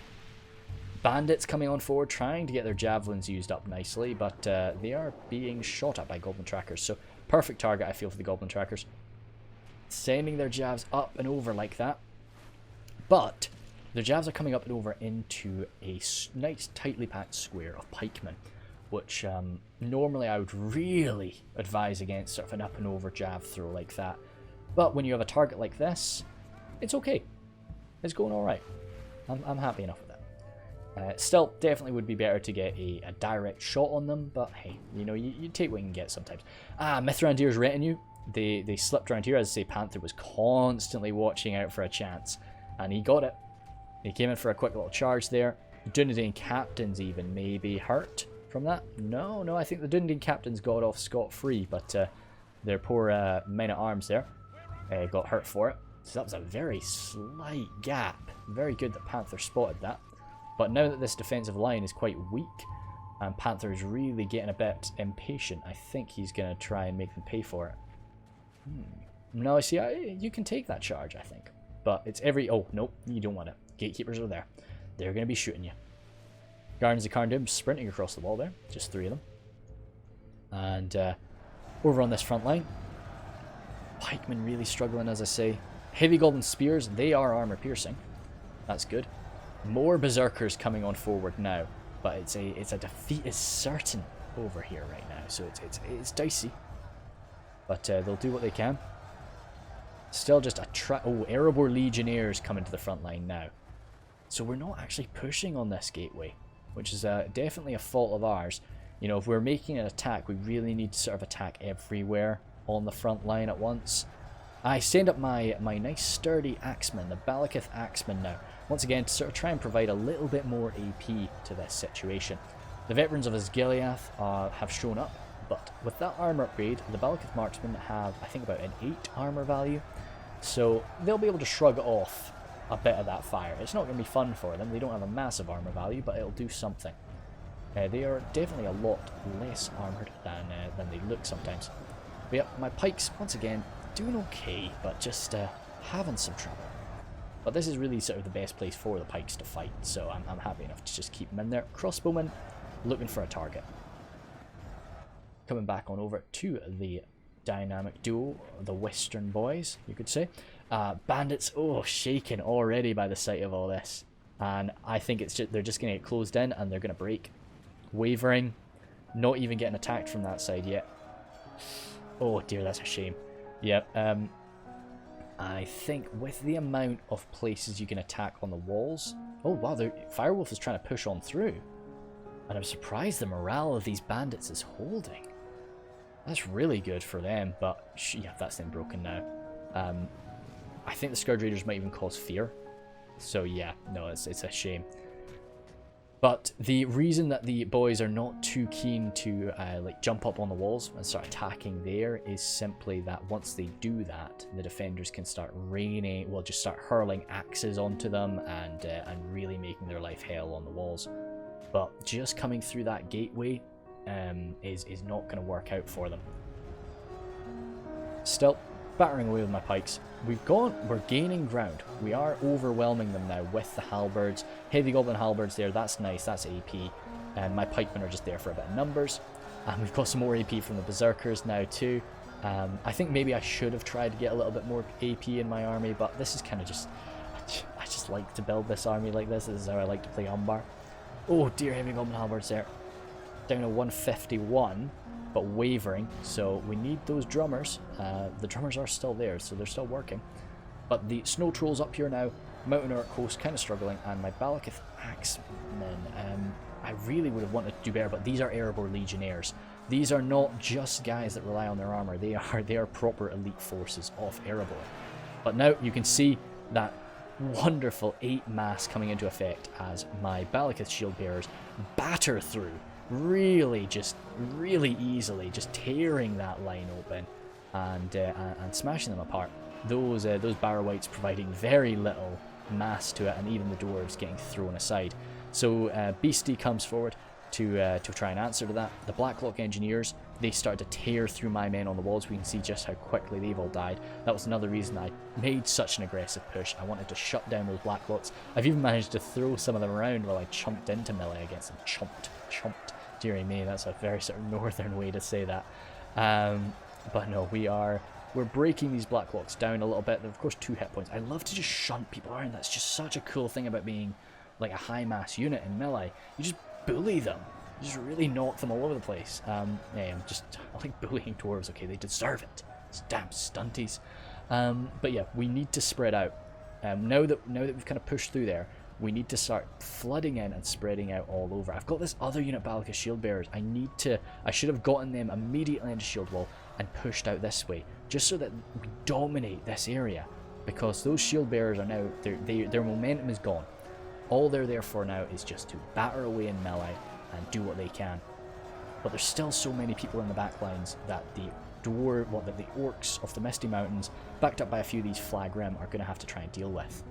Bandits coming on forward, trying to get their javelins used up nicely, but they are being shot at by goblin trackers. So perfect target, I feel, for the goblin trackers. Sending their javs up and over like that. But their javs are coming up and over into a nice, tightly packed square of pikemen, which normally I would really advise against sort of an up and over jav throw like that. But when you have a target like this, it's okay. It's going alright. I'm happy enough with that. Still, definitely would be better to get a direct shot on them, but hey, you know, you take what you can get sometimes. Mithrandir's retinue, they slipped around here. As I say, Panther was constantly watching out for a chance, and he got it. He came in for a quick little charge there. Dunedain captains even may be hurt from that. No, I think the Dunedain captains got off scot-free, but their poor men-at-arms there got hurt for it. So that was a very slight gap. Very good that Panther spotted that. But now that this defensive line is quite weak, and Panther is really getting a bit impatient, I think he's going to try and make them pay for it. No, see, you can take that charge, I think. But it's every... Oh, nope, you don't want it. Gatekeepers are there. They're going to be shooting you. Guardians of Cardolan sprinting across the wall there. Just 3 of them. And over on this front line, pikemen really struggling, as I say. Heavy Goblin Spears, they are armor piercing. That's good. More Berserkers coming on forward now, but it's a defeat is certain over here right now, so it's dicey. But they'll do what they can. Still just Erebor Legionnaires coming to the front line now. So we're not actually pushing on this gateway, which is definitely a fault of ours. You know, if we're making an attack, we really need to sort of attack everywhere on the front line at once. I send up my nice sturdy axemen, the Balakith axemen now, once again to sort of try and provide a little bit more AP to this situation. The veterans of Osgiliath have shown up, but with that armor upgrade, the Balakith marksmen have, I think, about an 8 armor value, so they'll be able to shrug off a bit of that fire. It's not going to be fun for them. They don't have a massive armor value, but it'll do something. They are definitely a lot less armored than they look sometimes. But yeah, my pikes, once again, doing okay, but just having some trouble. But this is really sort of the best place for the pikes to fight, so I'm happy enough to just keep them in there. Crossbowmen, looking for a target. Coming back on over to the dynamic duo, the Western boys, you could say. Bandits, oh, shaken already by the sight of all this. And I think it's just, they're just going to get closed in and they're going to break. Wavering, not even getting attacked from that side yet. Oh dear, that's a shame. Yep, I think with the amount of places you can attack on the walls... Oh wow, Firewolf is trying to push on through. And I'm surprised the morale of these bandits is holding. That's really good for them, but yeah, that's them broken now. I think the Scourge Raiders might even cause fear. So yeah, no, it's a shame. But the reason that the boys are not too keen to like jump up on the walls and start attacking there is simply that once they do that, the defenders can start raining, well, just start hurling axes onto them and really making their life hell on the walls. But just coming through that gateway is not going to work out for them. Still, battering away with my pikes. We're gaining ground. We are overwhelming them now with the halberds. Heavy goblin halberds there, that's nice, that's AP. And my pikemen are just there for a bit of numbers. And we've got some more AP from the berserkers now too. I think maybe I should have tried to get a little bit more AP in my army, but this is kind of just... I just like to build this army like this. This is how I like to play Umbar. Oh dear, heavy goblin halberds there. Down to 151. But wavering, so we need those drummers. The drummers are still there, so they're still working. But the snow trolls up here now, Mountain Orc host kind of struggling, and my Balakith axemen, I really would have wanted to do better, but these are Erebor legionnaires. These are not just guys that rely on their armor, they are proper elite forces of Erebor. But now you can see that wonderful 8 mass coming into effect as my Balakith shield bearers batter through. Really easily, just tearing that line open and smashing them apart. Those Barrow-wights providing very little mass to it, and even the dwarves getting thrown aside. So Misty comes forward to try and answer to that. The Blacklock engineers, they started to tear through my men on the walls. We can see just how quickly they've all died. That was another reason I made such an aggressive push. I wanted to shut down those Blacklocks. I've even managed to throw some of them around while I chumped into melee against them. Chumped. Deary me, that's a very sort of northern way to say that. But no, we're breaking these Blacklocks down a little bit. They're of course 2 hit points. I love to just shunt people around. That's just such a cool thing about being like a high mass unit in melee. You just bully them. You just really knock them all over the place. I like bullying dwarves. Okay, they deserve it. These damn stunties. But yeah, we need to spread out. Now that we've kind of pushed through there, we need to start flooding in and spreading out all over. I've got this other unit, Balakith shield bearers. I should have gotten them immediately into shield wall and pushed out this way, just so that we dominate this area. Because those shield bearers are now, their momentum is gone. All they're there for now is just to batter away in melee and do what they can. But there's still so many people in the back lines that the orcs of the Misty Mountains, backed up by a few of these flag rim, are going to have to try and deal with.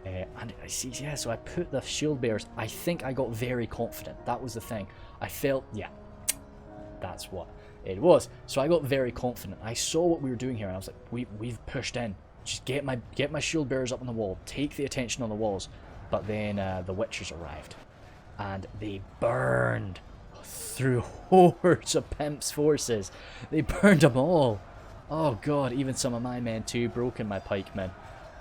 And I see, yeah, so I put the shield bearers. I think I got very confident. That was the thing. I felt, yeah, that's what it was. So I got very confident. I saw what we were doing here, and I was like, we've pushed in. Just get my shield bearers up on the wall. Take the attention on the walls. But then the Witchers arrived, and they burned through hordes of Pimp's forces. They burned them all. Oh god, even some of my men too, broken my pikemen.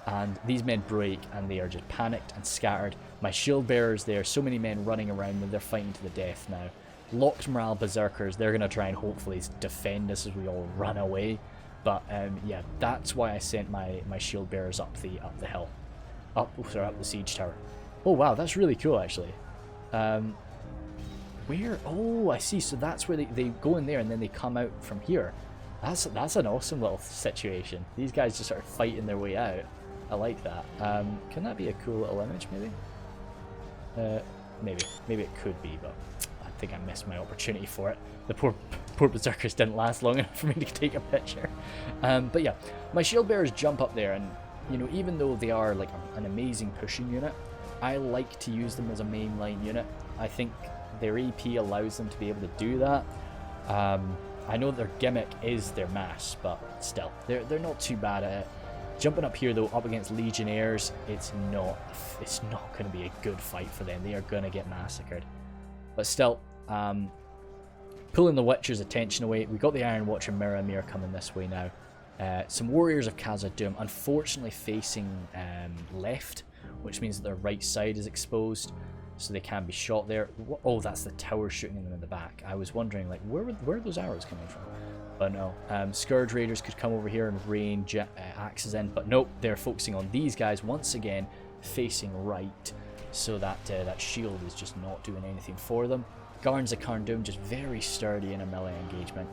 And these men break, and they are just panicked and scattered. My shield bearers there, so many men running around them, they're fighting to the death now. Locked morale berserkers, they're going to try and hopefully defend us as we all run away. But yeah, that's why I sent my shield bearers up the hill. Up the siege tower. Oh wow, that's really cool actually. Where? Oh, I see. So that's where they go in there and then they come out from here. That's an awesome little situation. These guys just sort of fighting their way out. I like that. Can that be a cool little image, maybe? Maybe it could be, but I think I missed my opportunity for it. The poor berserkers didn't last long enough for me to take a picture. But yeah, my shield bearers jump up there, and you know, even though they are like an amazing pushing unit, I like to use them as a mainline unit. I think their AP allows them to be able to do that. I know their gimmick is their mass, but still, they're not too bad at it. Jumping up here though, up against legionnaires, it's not going to be a good fight for them. They are going to get massacred. But still, pulling the Witcher's attention away. We got the Iron Watcher Miramir coming this way now. Some warriors of Khazad, unfortunately facing left, which means that their right side is exposed, so they can be shot there. Oh, that's the tower shooting them in the back. I was wondering, like, where are those arrows coming from? But no, Scourge Raiders could come over here and rain axes in, but nope, they're focusing on these guys once again, facing right, so that that shield is just not doing anything for them. Garns of Cardolan just very sturdy in a melee engagement.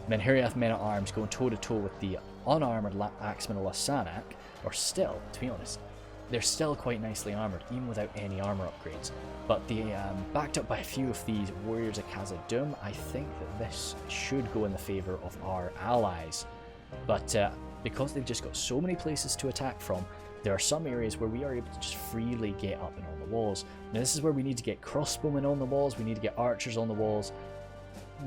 Menhiriath men-at-arms going toe-to-toe with the unarmoured axemen of Lasanac, or still, to be honest, they're still quite nicely armoured, even without any armour upgrades. But they, backed up by a few of these warriors of Khazad, I think that this should go in the favour of our allies. But because they've just got so many places to attack from, there are some areas where we are able to just freely get up and on the walls. Now this is where we need to get crossbowmen on the walls, we need to get archers on the walls.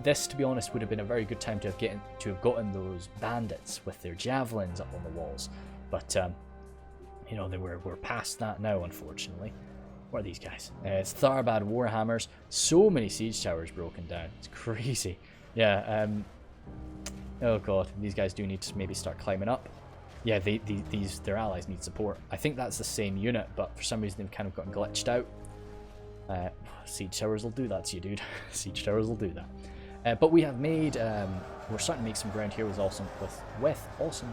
This, to be honest, would have been a very good time to have gotten those bandits with their javelins up on the walls. But you know, we're past that now, unfortunately. What are these guys? It's Tharbad Warhammers. So many siege towers broken down. It's crazy. Yeah, oh god, these guys do need to maybe start climbing up. Yeah, their allies need support. I think that's the same unit, but for some reason they've kind of gotten glitched out. Siege towers will do that to you, dude. Siege towers will do that. But we have made, we're starting to make some ground here with Awesome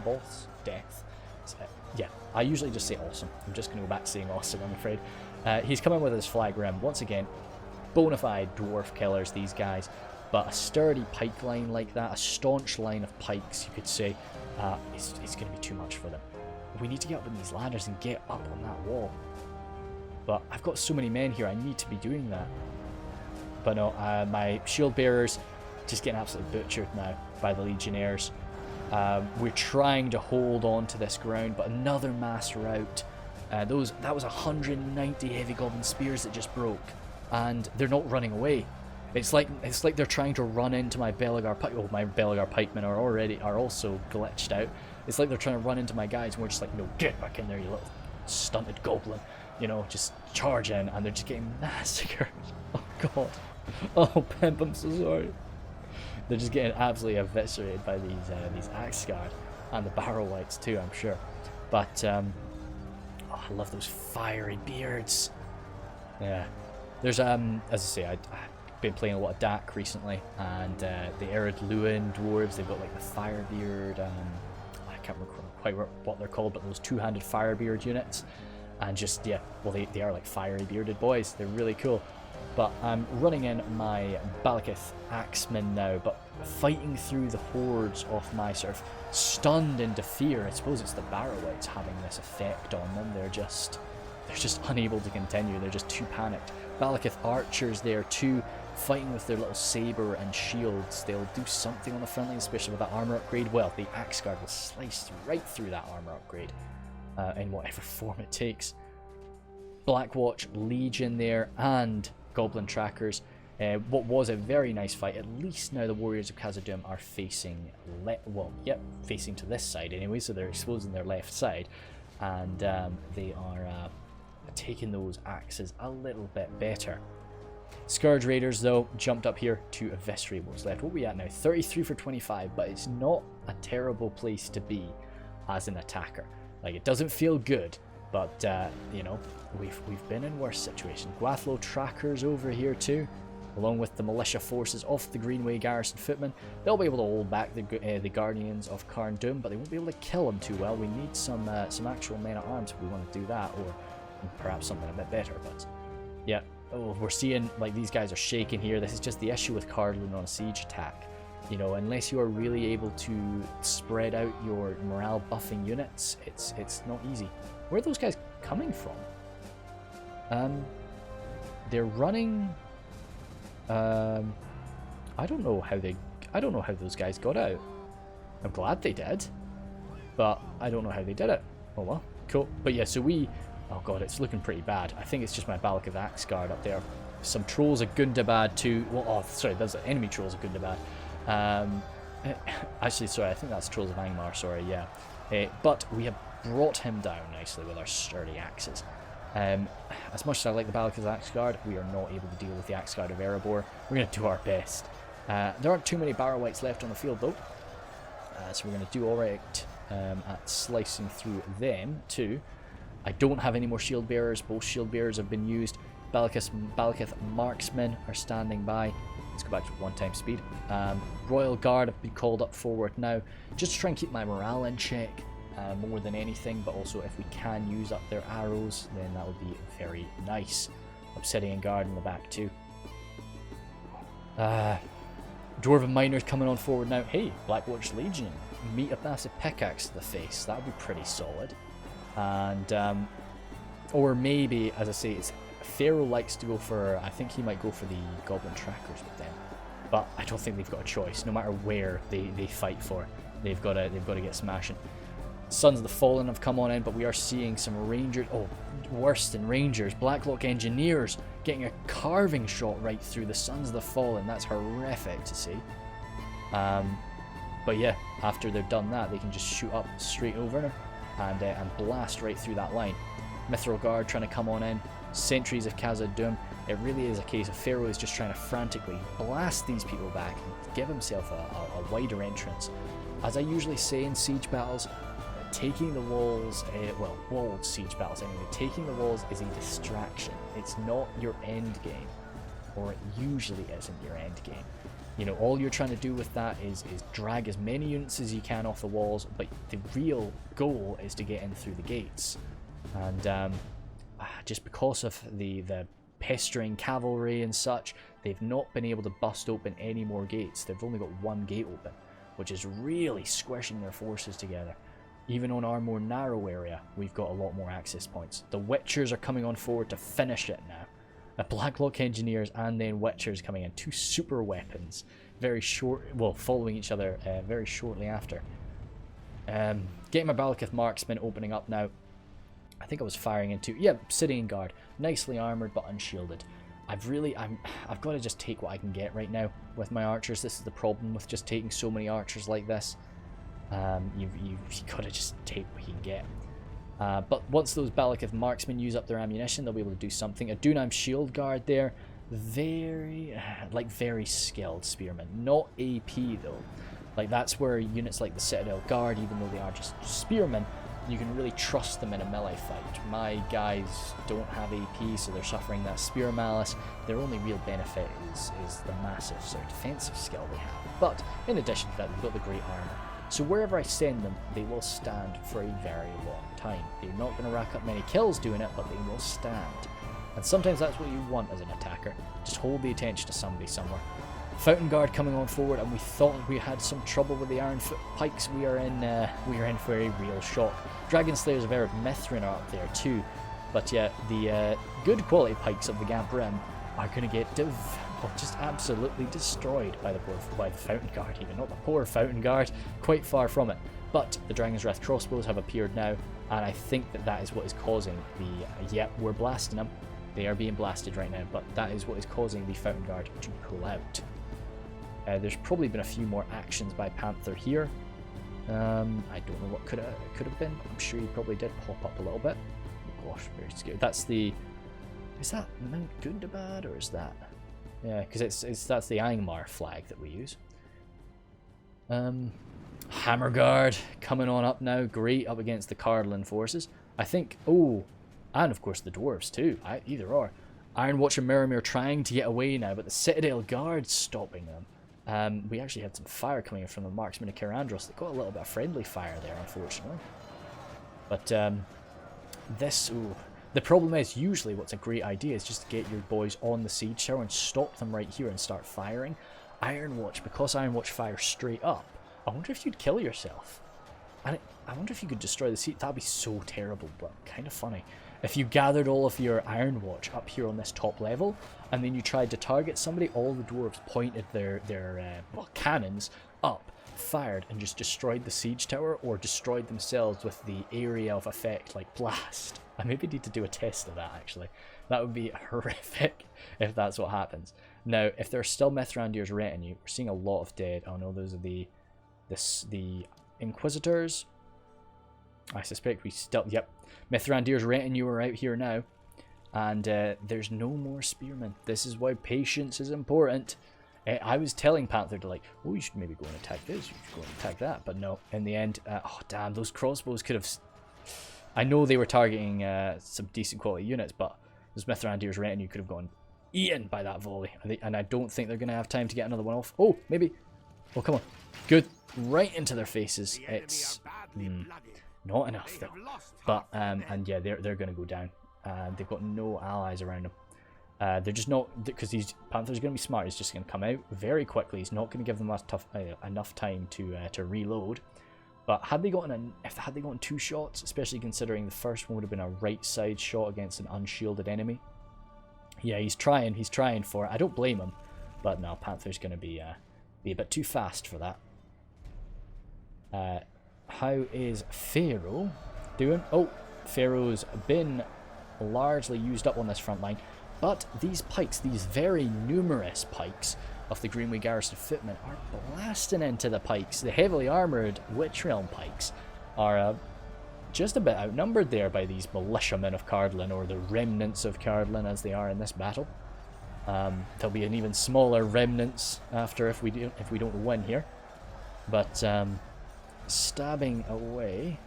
Boss Death. So, yeah, I usually just say awesome. I'm just going to go back to saying awesome, I'm afraid. He's coming with his flag rim. Once again, bona fide dwarf killers, these guys. But a sturdy pike line like that, a staunch line of pikes, you could say, it's going to be too much for them. We need to get up on these ladders and get up on that wall. But I've got so many men here, I need to be doing that. But no, my shield bearers just getting absolutely butchered now by the legionnaires. We're trying to hold on to this ground, but another mass rout. That was 190 heavy goblin spears that just broke, and they're not running away. It's like they're trying to run into my Belagar pike. Oh, my Belagar pikemen are also glitched out. It's like they're trying to run into my guys, and we're just like, no, get back in there, you little stunted goblin. You know, just charge in, and they're just getting massacred. Oh god. Oh Pimp, I'm so sorry. They're just getting absolutely eviscerated by these axe guard and the barrow whites too, I'm sure. But oh, I love those fiery beards. Yeah, there's as I say, I've been playing a lot of Dak recently, and the Ered Luin dwarves, they've got like the fire beard. I can't remember quite what they're called, but those two-handed fire beard units, and just yeah, well they are like fiery bearded boys. They're really cool. But I'm running in my Balakith axemen now, but fighting through the hordes of my sort of stunned into fear. I suppose it's the Barrow-wights having this effect on them. They're just unable to continue. They're just too panicked. Balakith archers there too, fighting with their little saber and shields. They'll do something on the front line, especially with that armor upgrade. Well, the axe guard will slice right through that armor upgrade in whatever form it takes. Blackwatch Legion there, and Goblin Trackers. What was a very nice fight. At least now the warriors of Khazad are facing facing to this side anyway, so they're exposing their left side, and they are taking those axes a little bit better. Scourge Raiders though jumped up here to eviscerate what's left. What are we at now? 33 for 25, but it's not a terrible place to be as an attacker. Like, it doesn't feel good, but you know, we've been in worse situations. Gwathlo Trackers over here too, along with the militia forces of the Greenway Garrison Footmen. They'll be able to hold back the Guardians of Cardolan, but they won't be able to kill them too well. We need some actual men-at-arms if we want to do that, or perhaps something a bit better. But yeah, oh, we're seeing like these guys are shaking here. This is just the issue with Cardolan on a siege attack. You know, unless you are really able to spread out your morale buffing units, it's not easy. Where are those guys coming from? They're running. I don't know how those guys got out. I'm glad they did, but I don't know how they did it. Oh well, cool. But yeah, so oh god, it's looking pretty bad. I think it's just my Balak of Axe Guard up there. Some trolls of Gundabad too. Well, oh sorry, there's enemy trolls of Gundabad. Actually, sorry, I think that's trolls of Angmar. Sorry, yeah. But we have brought him down nicely with our sturdy axes. As much as I like the Balak of Axe Guard, we are not able to deal with the Axe Guard of Erebor. We're going to do our best. There aren't too many barrow wights left on the field though, so we're going to do alright at slicing through them too. I don't have any more shield bearers. Both shield bearers have been used. Balakith marksmen are standing by. Let's go back to 1x speed. Royal Guard have been called up forward now, just to try and keep my morale in check more than anything, but also if we can use up their arrows, then that would be very nice. Obsidian Guard in the back too. Dwarven Miners coming on forward now. Hey, Blackwatch Legion, meet a massive pickaxe to the face. That would be pretty solid. And or maybe, as I say, Pharaoh likes to go for, I think he might go for the Goblin Trackers with them, but I don't think they've got a choice. No matter where they fight for, they've got to get smashing. Sons of the Fallen have come on in, but we are seeing some Rangers. Oh, worse than Rangers, Blacklock Engineers getting a carving shot right through the Sons of the Fallen. That's horrific to see. But yeah, after they've done that, they can just shoot up straight over and blast right through that line. Mithril Guard trying to come on in. Sentries of Khazad Doom. It really is a case of Pharaoh is just trying to frantically blast these people back and give himself a wider entrance. As I usually say in siege battles, taking the walls, well, walled siege battles anyway, taking the walls is a distraction. It's not your end game, or it usually isn't your end game. You know, all you're trying to do with that is drag as many units as you can off the walls, but the real goal is to get in through the gates. And just because of the pestering cavalry and such, they've not been able to bust open any more gates. They've only got one gate open, which is really squishing their forces together. Even on our more narrow area, we've got a lot more access points. The Witchers are coming on forward to finish it now. Blacklock Engineers and then Witchers coming in. Two super weapons, very short, well, following each other very shortly after. Getting my Balakith Marksmen opening up now. I think I was firing into, yeah, Obsidian Guard, nicely armored but unshielded. I've got to just take what I can get right now with my archers. This is the problem with just taking so many archers like this. You've got to just take what you can get. But once those Balakith marksmen use up their ammunition, they'll be able to do something. A Dunam Shield Guard there, very skilled spearmen, not AP though. Like that's where units like the Citadel Guard, even though they are just spearmen, you can really trust them in a melee fight. My guys don't have AP, so they're suffering that spear malice. Their only real benefit is the massive sort of defensive skill they have. But in addition to that, they've got the great armor. So wherever I send them, they will stand for a very long time. They're not going to rack up many kills doing it, but they will stand. And sometimes that's what you want as an attacker. Just hold the attention to somebody somewhere. Fountain Guard coming on forward, and we thought we had some trouble with the Ironfoot pikes. We are in for a real shock. Dragon Slayers of Erebor Mithrin are up there too, but yeah, the good quality pikes of the Gamp Rim are going to get just absolutely destroyed by the Fountain Guard. Even not the poor Fountain Guard, quite far from it. But the Dragon's Wrath crossbows have appeared now, and I think that is what is causing the. Yep, we're blasting them. They are being blasted right now, but that is what is causing the Fountain Guard to pull out. There's probably been a few more actions by Panther here. I don't know what could have been. I'm sure he probably did pop up a little bit. Oh gosh, very scary. That's the. Is that Mount Gundabad or is that? Yeah, because that's the Angmar flag that we use. Hammer Guard coming on up now. Great up against the Cardolan forces. I think. Oh, and of course the dwarves too. Either or. Iron Watch and Miramir trying to get away now, but the Citadel Guard's stopping them. We actually had some fire coming in from the Marksmen of Kirandros. They got a little bit of friendly fire there, unfortunately. But the problem is, usually what's a great idea is just to get your boys on the siege tower and stop them right here and start firing. Ironwatch, because Ironwatch fires straight up, I wonder if you'd kill yourself. And I wonder if you could destroy the seat. That'd be so terrible, but kind of funny. If you gathered all of your Ironwatch up here on this top level, and then you tried to target somebody, all the dwarves pointed their cannons up, fired, and just destroyed the siege tower, or destroyed themselves with the area of effect, like blast. I maybe need to do a test of that, actually. That would be horrific if that's what happens. Now, if there's still Mithrandir's retinue, we're seeing a lot of dead. Oh no, those are the Inquisitors. I suspect we still... Yep. Mithrandir's retinue are out here now. And there's no more spearmen. This is why patience is important. I was telling Panther to like, oh, you should maybe go and attack this. You should go and attack that. But no, in the end... oh, damn. Those crossbows could have... I know they were targeting some decent quality units, but those Mithrandir's retinue could have gone eaten by that volley. And I don't think they're going to have time to get another one off. Oh, maybe. Oh, come on. Good. Right into their faces. It's not enough though. But and yeah, they're going to go down. They've got no allies around them. They're just not, because these Panthers are going to be smart. He's just going to come out very quickly. He's not going to give them enough time to reload. But had they gotten had they gotten 2 shots, especially considering the first one would have been a right side shot against an unshielded enemy. Yeah, he's trying for it. I don't blame him, but no, Panther's going to be a bit too fast for that. How is Pharaoh doing? Oh, Pharaoh's been largely used up on this front line, but these pikes, these very numerous pikes of the Greenway Garrison footmen, are blasting into the pikes. The heavily armoured Witch Realm pikes are just a bit outnumbered there by these militiamen of Cardolan, or the remnants of Cardolan as they are in this battle. There'll be an even smaller remnants after if we don't win here. But stabbing away.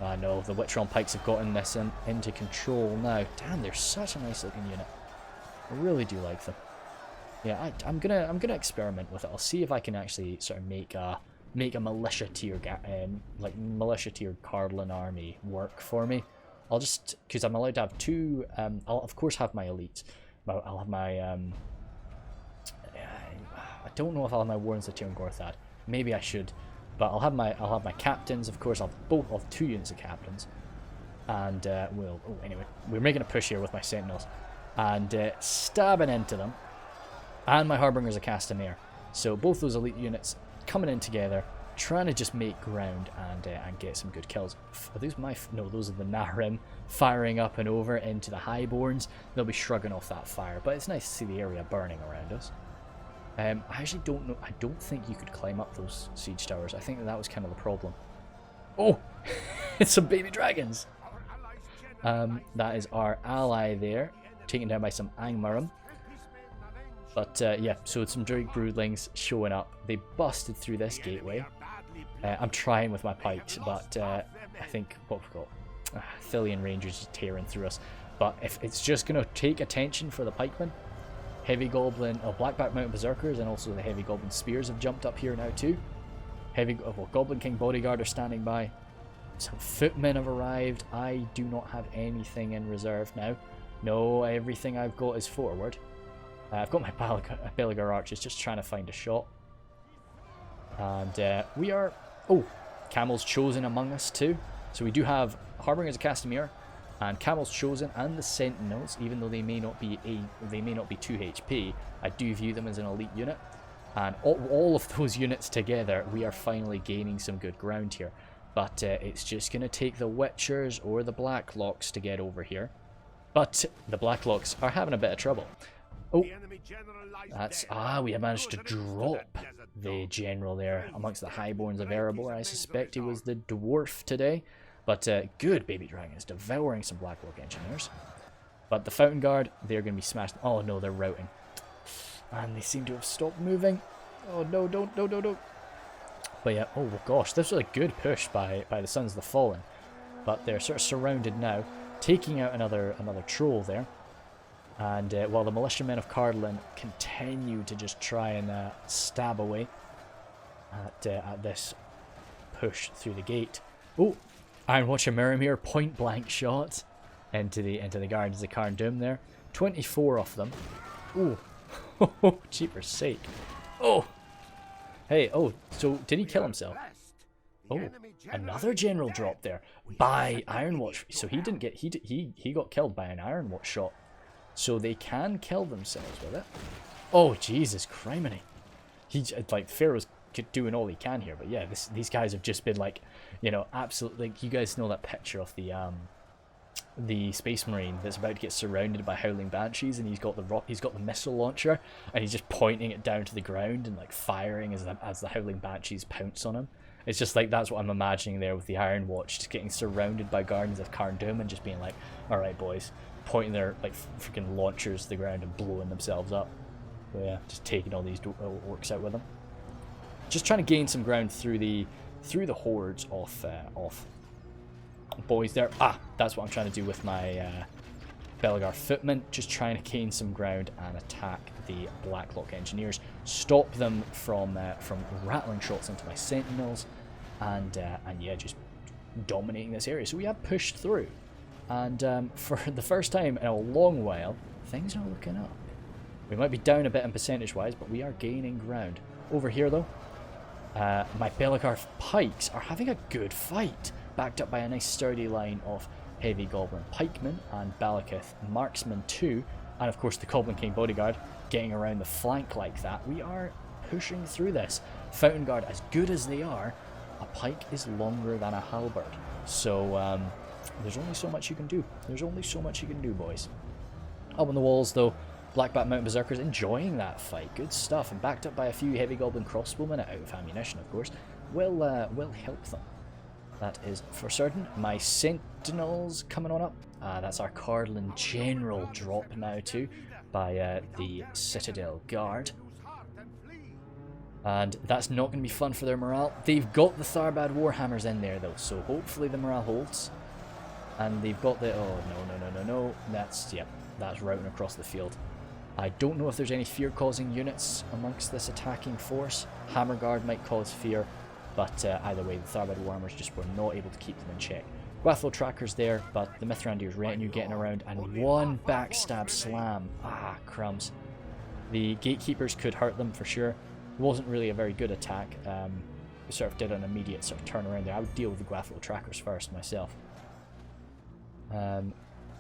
No, the Witch Realm pikes have gotten this into control now. Damn, they're such a nice looking unit. I really do like them. Yeah, I'm gonna experiment with it. I'll see if I can actually sort of make a militia tier militia tier Cardolan army work for me. I'll just, because I'm allowed to have 2. I'll of course have my elites. I'll have my I don't know if I'll have my Warrens of Tir Gorthad. Maybe I should, but I'll have my captains. Of course, I'll have 2 units of captains, and anyway, we're making a push here with my sentinels, and stabbing into them, and my Harbingers of Castamere. So both those elite units coming in together, trying to just make ground and get some good kills. Are those no, those are the Nahrim firing up and over into the Highborns. They'll be shrugging off that fire, but it's nice to see the area burning around us. I actually don't know. I don't think you could climb up those siege towers. I think that was kind of the problem. Oh, it's some baby dragons. That is our ally there, taken down by some Angmar. But yeah, so some Drake Broodlings showing up. They busted through this gateway. I'm trying with my pikes, but I think what we've got, Thillian Rangers just tearing through us. But if it's just going to take attention for the pikemen, Heavy Goblin, Blackback Mountain Berserkers, and also the Heavy Goblin Spears have jumped up here now too. Goblin King Bodyguard are standing by. Some footmen have arrived. I do not have anything in reserve now. No, everything I've got is forward. I've got my Belagar archers just trying to find a shot. And we are... Oh, Camel's Chosen among us too. So we do have Harbingers of Castamere and Camel's Chosen and the Sentinels, even though they may not be 2 HP. I do view them as an elite unit. And all of those units together, we are finally gaining some good ground here. But it's just going to take the Witchers or the Blacklocks to get over here. But the Blacklocks are having a bit of trouble. Oh, that's... we have managed to drop the general there amongst the Highborns of Erebor. I suspect he was the dwarf today. But good baby dragons, devouring some Blacklock engineers. But the Fountain Guard, they're going to be smashed. Oh no, they're routing. And they seem to have stopped moving. Oh no, don't. But yeah, oh gosh, this was a good push by the Sons of the Fallen. But they're sort of surrounded now, taking out another troll there. And while the militiamen of Cardolan continue to just try and stab away at this push through the gate. Oh, Ironwatch Miramir point blank shot into the Guardians of Carn Doom there. 24 of them. Ooh, jeepers sake. Oh! Hey, oh, so did he kill himself? Oh, another general drop there by Ironwatch. So he didn't get, he got killed by an Ironwatch shot. So they can kill themselves with it. Oh, Jesus criminy. He's, like, Pharaoh's doing all he can here, but yeah, these guys have just been, like, you know, absolutely, like, you guys know that picture of the Space Marine that's about to get surrounded by howling banshees, and he's got the missile launcher, and he's just pointing it down to the ground and, like, firing as the howling banshees pounce on him. It's just like, that's what I'm imagining there with the Iron Watch, just getting surrounded by Guardians of Cardolan and just being like, alright boys, pointing their, like, freaking launchers to the ground and blowing themselves up. So yeah, just taking all these orcs out with them. Just trying to gain some ground through the hordes of boys there. Ah, that's what I'm trying to do with my Belgar footmen. Just trying to gain some ground and attack the Blacklock engineers. Stop them from rattling shots into my sentinels, and yeah, just dominating this area. So we have pushed through, and for the first time in a long while, things are looking up. We might be down a bit in percentage-wise, but we are gaining ground. Over here, though, my Belgar pikes are having a good fight, backed up by a nice sturdy line of heavy goblin pikemen and Balakith marksmen too, and of course the Goblin King bodyguard getting around the flank like that. We are pushing through this. Fountain Guard, as good as they are, a pike is longer than a halberd, so there's only so much you can do. There's only so much you can do, boys. Up on the walls, though, Blackbat Mountain Berserkers enjoying that fight. Good stuff, and backed up by a few heavy goblin crossbowmen out of ammunition, of course, will help them. That is for certain. My sentinels coming on up. That's our Cardolan general drop now too, by the Citadel Guard. And that's not going to be fun for their morale. They've got the Tharbad Warhammers in there though, so hopefully the morale holds. And they've got the... oh, no. That's, yep, that's routing across the field. I don't know if there's any fear-causing units amongst this attacking force. Hammer Guard might cause fear, but either way, the Tharbad Warhammers just were not able to keep them in check. Guathlo Tracker's there, but the Mithrandir's retinue getting around, and one backstab slam. Ah, crumbs. The Gatekeepers could hurt them for sure. It wasn't really a very good attack. We sort of did an immediate sort of turnaround there. I would deal with the Guathlo Trackers first myself.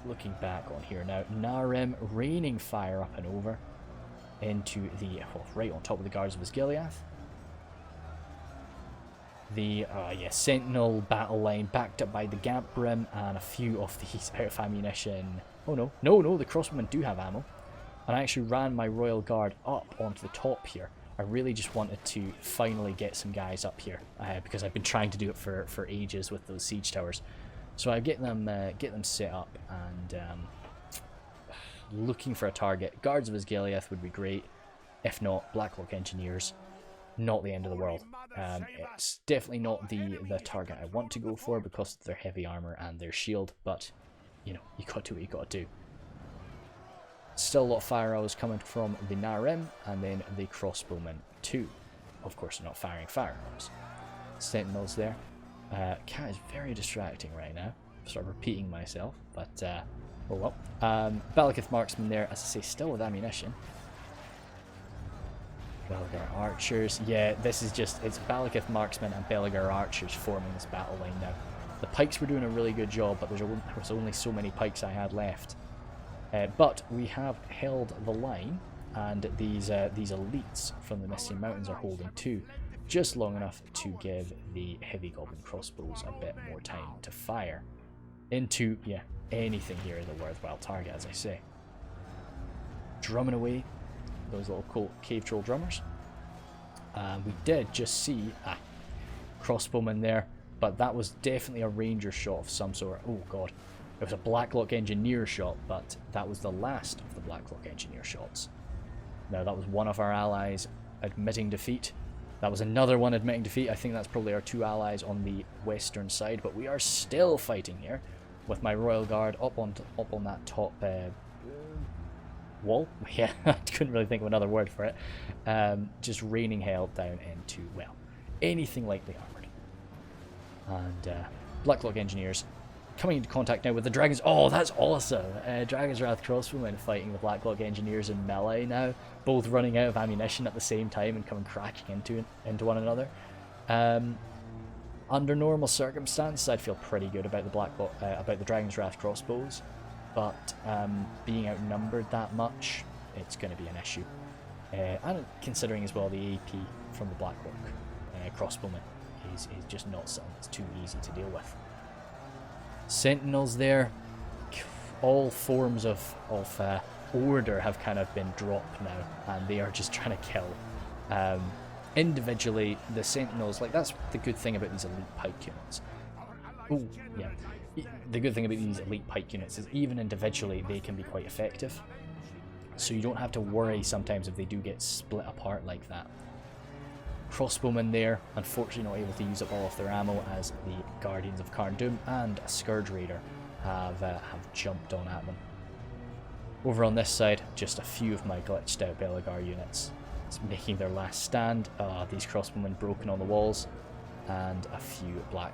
Looking back on here now, Narem raining fire up and over into the, right on top of the guards of Osgiliath. The Sentinel battle line backed up by the Gamp Brim and a few of these out of ammunition. Oh no, the crossbowmen do have ammo. And I actually ran my Royal Guard up onto the top here. I really just wanted to finally get some guys up here because I've been trying to do it for ages with those siege towers. So I get them set up and looking for a target. Guards of Osgiliath would be great. If not, Blacklock Engineers, not the end of the world. It's definitely not the target I want to go for because of their heavy armor and their shield, but you know, you got to do what you got to do. Still a lot of fire arrows coming from the Narem and then the crossbowmen too. Of course, they're not firing fire arrows. Sentinels there. Cat is very distracting right now. Sort of repeating myself, but oh well. Balakith marksman there, as I say, still with ammunition. Belgar archers. Yeah, this is just, it's Balakith marksmen and Belgar archers forming this battle line now. The pikes were doing a really good job, but there was only so many pikes I had left. But we have held the line, and these elites from the Misty Mountains are holding too. Just long enough to give the heavy goblin crossbows a bit more time to fire into, yeah, anything here is a worthwhile target, as I say. Drumming away those little cave troll drummers. We did just see a crossbowman there, but that was definitely a ranger shot of some sort. Oh god, it was a Blacklock engineer shot, but that was the last of the Blacklock engineer shots. Now that was one of our allies admitting defeat. That was another one admitting defeat. I think that's probably our two allies on the western side, but we are still fighting here with my Royal Guard up on that top wall. Yeah, I couldn't really think of another word for it. Just raining hell down into, well, anything lightly armored. And Blacklock Engineers coming into contact now with the dragons. Oh, that's awesome! Dragon's Wrath crossbowmen fighting the Blacklock engineers in melee now, both running out of ammunition at the same time and coming crashing into one another. Under normal circumstances, I'd feel pretty good about the Dragon's Wrath crossbows, but being outnumbered that much, it's going to be an issue. And considering as well the AP from the Blacklock crossbowmen is just not something that's too easy to deal with. Sentinels there, all forms of order have kind of been dropped now, and they are just trying to kill. Individually, the Sentinels, like, that's the good thing about these elite pike units. Oh, yeah. The good thing about these elite pike units is even individually they can be quite effective. So you don't have to worry sometimes if they do get split apart like that. Crossbowmen there, unfortunately not able to use up all of their ammo as the Guardians of Cardoon and a Scourge Raider have jumped on at them. Over on this side, just a few of my glitched out Belegar units making their last stand. These crossbowmen broken on the walls, and a few black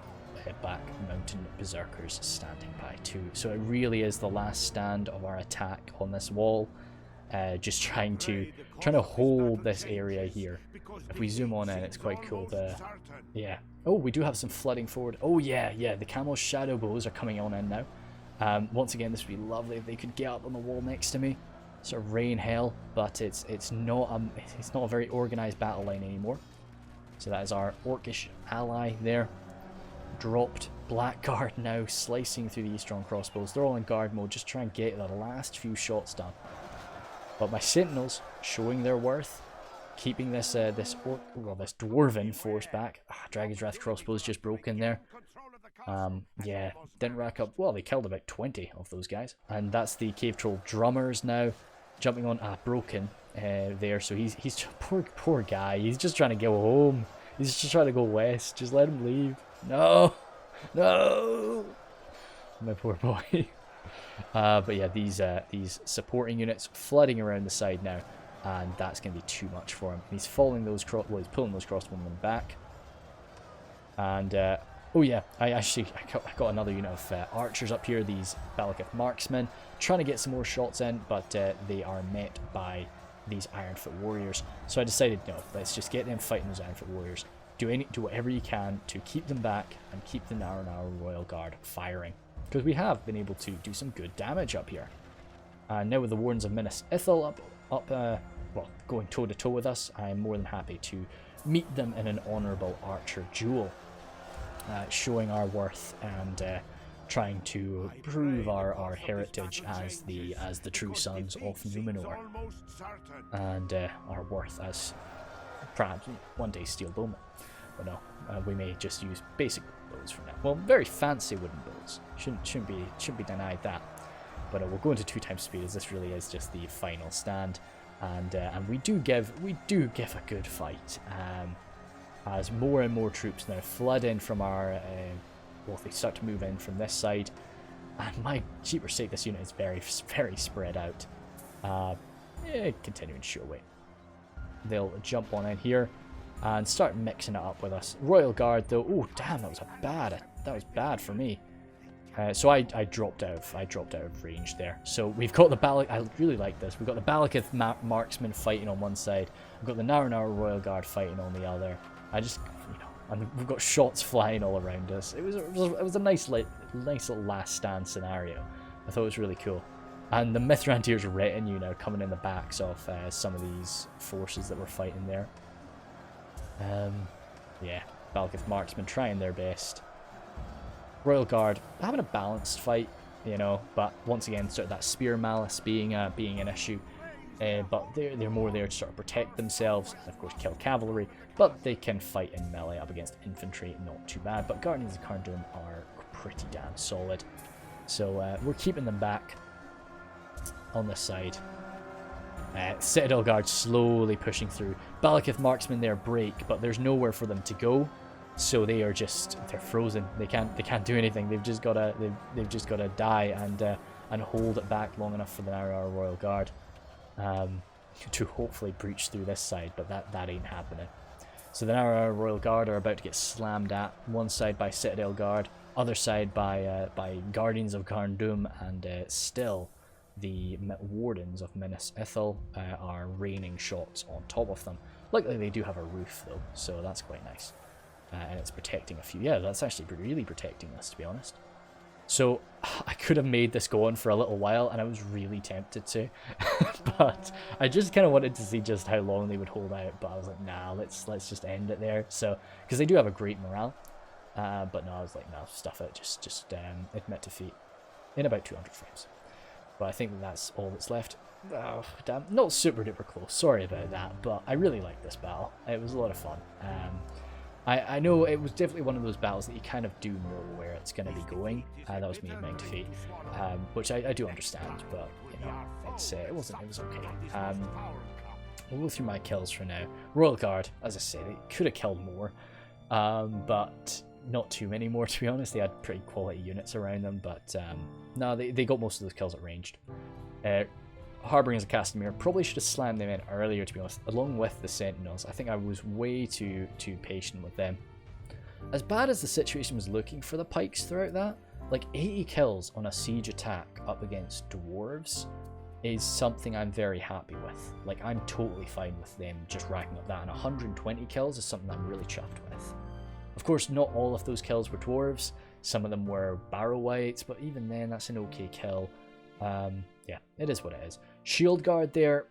mountain berserkers standing by too. So it really is the last stand of our attack on this wall. Just trying to hold this area here. If we zoom on in, it's quite cool. Yeah. Oh, we do have some flooding forward. Oh yeah. The Camel's shadow bows are coming on in now. Once again, this would be lovely if they could get up on the wall next to me. Sort of rain hell, but it's not a very organized battle line anymore. So that is our orcish ally there. Dropped. Blackguard now slicing through these strong crossbows. They're all in guard mode, just trying to get the last few shots done. But my Sentinels showing their worth, keeping this dwarven force back. Dragon's Wrath crossbows just broken there. Yeah, didn't rack up. Well, they killed about 20 of those guys, and that's the Cave Troll drummers now jumping on. Broken there. So he's poor guy. He's just trying to go home. He's just trying to go west. Just let him leave. No, my poor boy. But yeah, these supporting units flooding around the side now, and that's going to be too much for him. He's following those he's pulling those crossbowmen back, and oh yeah, I got another unit of archers up here. These Balakith marksmen trying to get some more shots in, but they are met by these Ironfoot warriors. So I decided, no, let's just get them fighting those Ironfoot warriors. Do whatever you can to keep them back and keep the Numenor Royal Guard firing, because we have been able to do some good damage up here. Now with the Wardens of Minas Ithil going toe to toe with us, I'm more than happy to meet them in an honourable archer duel, showing our worth and trying to prove our heritage as the true sons of Numenor, and our worth as perhaps one day steel bowmen. But no, we may just use basic bows for now. Well, very fancy wooden bows. Shouldn't be denied that. But we'll go into 2x speed, as this really is just the final stand, and we do give a good fight. As more and more troops now flood in from our, they start to move in from this side, and my jeepers sake, this unit is very, very spread out. Continuing to show away. They'll jump on in here and start mixing it up with us. Royal Guard though, oh damn, that was bad for me. So I dropped out of range there. So we've got the I really like this. We've got the Balakith marksmen fighting on one side. We've got the Numenor Royal Guard fighting on the other. And we've got shots flying all around us. It was a nice little last stand scenario. I thought it was really cool. And the Mithrandier's retinue now coming in the backs of some of these forces that were fighting there. Yeah, Balakith marksmen trying their best. Royal Guard having a balanced fight, but once again, sort of that spear malice being an issue. But they're more there to sort of protect themselves, and of course kill cavalry, but they can fight in melee up against infantry, not too bad. But Guardians of Cardoon are pretty damn solid, so we're keeping them back on this side. Citadel Guard slowly pushing through. Balakith marksmen there break, but there's nowhere for them to go, so they're frozen. They can't do anything. They've just gotta die and hold it back long enough for the Numenor Royal Guard to hopefully breach through this side, but that ain't happening. So the Numenor Royal Guard are about to get slammed at one side by Citadel Guard, Other side by Guardians of Carndum, and still the Wardens of Minas Ithil are raining shots on top of them. Luckily they do have a roof though, so that's quite nice. And it's protecting a few. Yeah, that's actually really protecting us, to be honest. So I could have made this go on for a little while, and I was really tempted to, but I just kind of wanted to see just how long they would hold out. But I was like, nah, let's just end it there. So because they do have a great morale, but no, I was like, no, stuff it. Just admit defeat in about 200 frames. But I think that's all that's left. Oh, damn, not super duper close. Sorry about that, but I really liked this battle. It was a lot of fun. I know it was definitely one of those battles that you kind of do know where it's going to be going. That was me admitting defeat, which I do understand, but you know, it was okay. We'll go through my kills for now. Royal Guard, as I said, it could have killed more, but not too many more, to be honest. They had pretty quality units around them, but no, they got most of those kills at ranged. Harbingers of Castamere, probably should have slammed them in earlier, to be honest, along with the Sentinels. I think I was way too patient with them. As bad as the situation was looking for the pikes throughout that, like 80 kills on a siege attack up against dwarves is something I'm very happy with. Like, I'm totally fine with them just racking up that, and 120 kills is something I'm really chuffed with. Of course, not all of those kills were dwarves. Some of them were barrow wights, but even then, that's an okay kill. Yeah, it is what it is. Shield Guard there,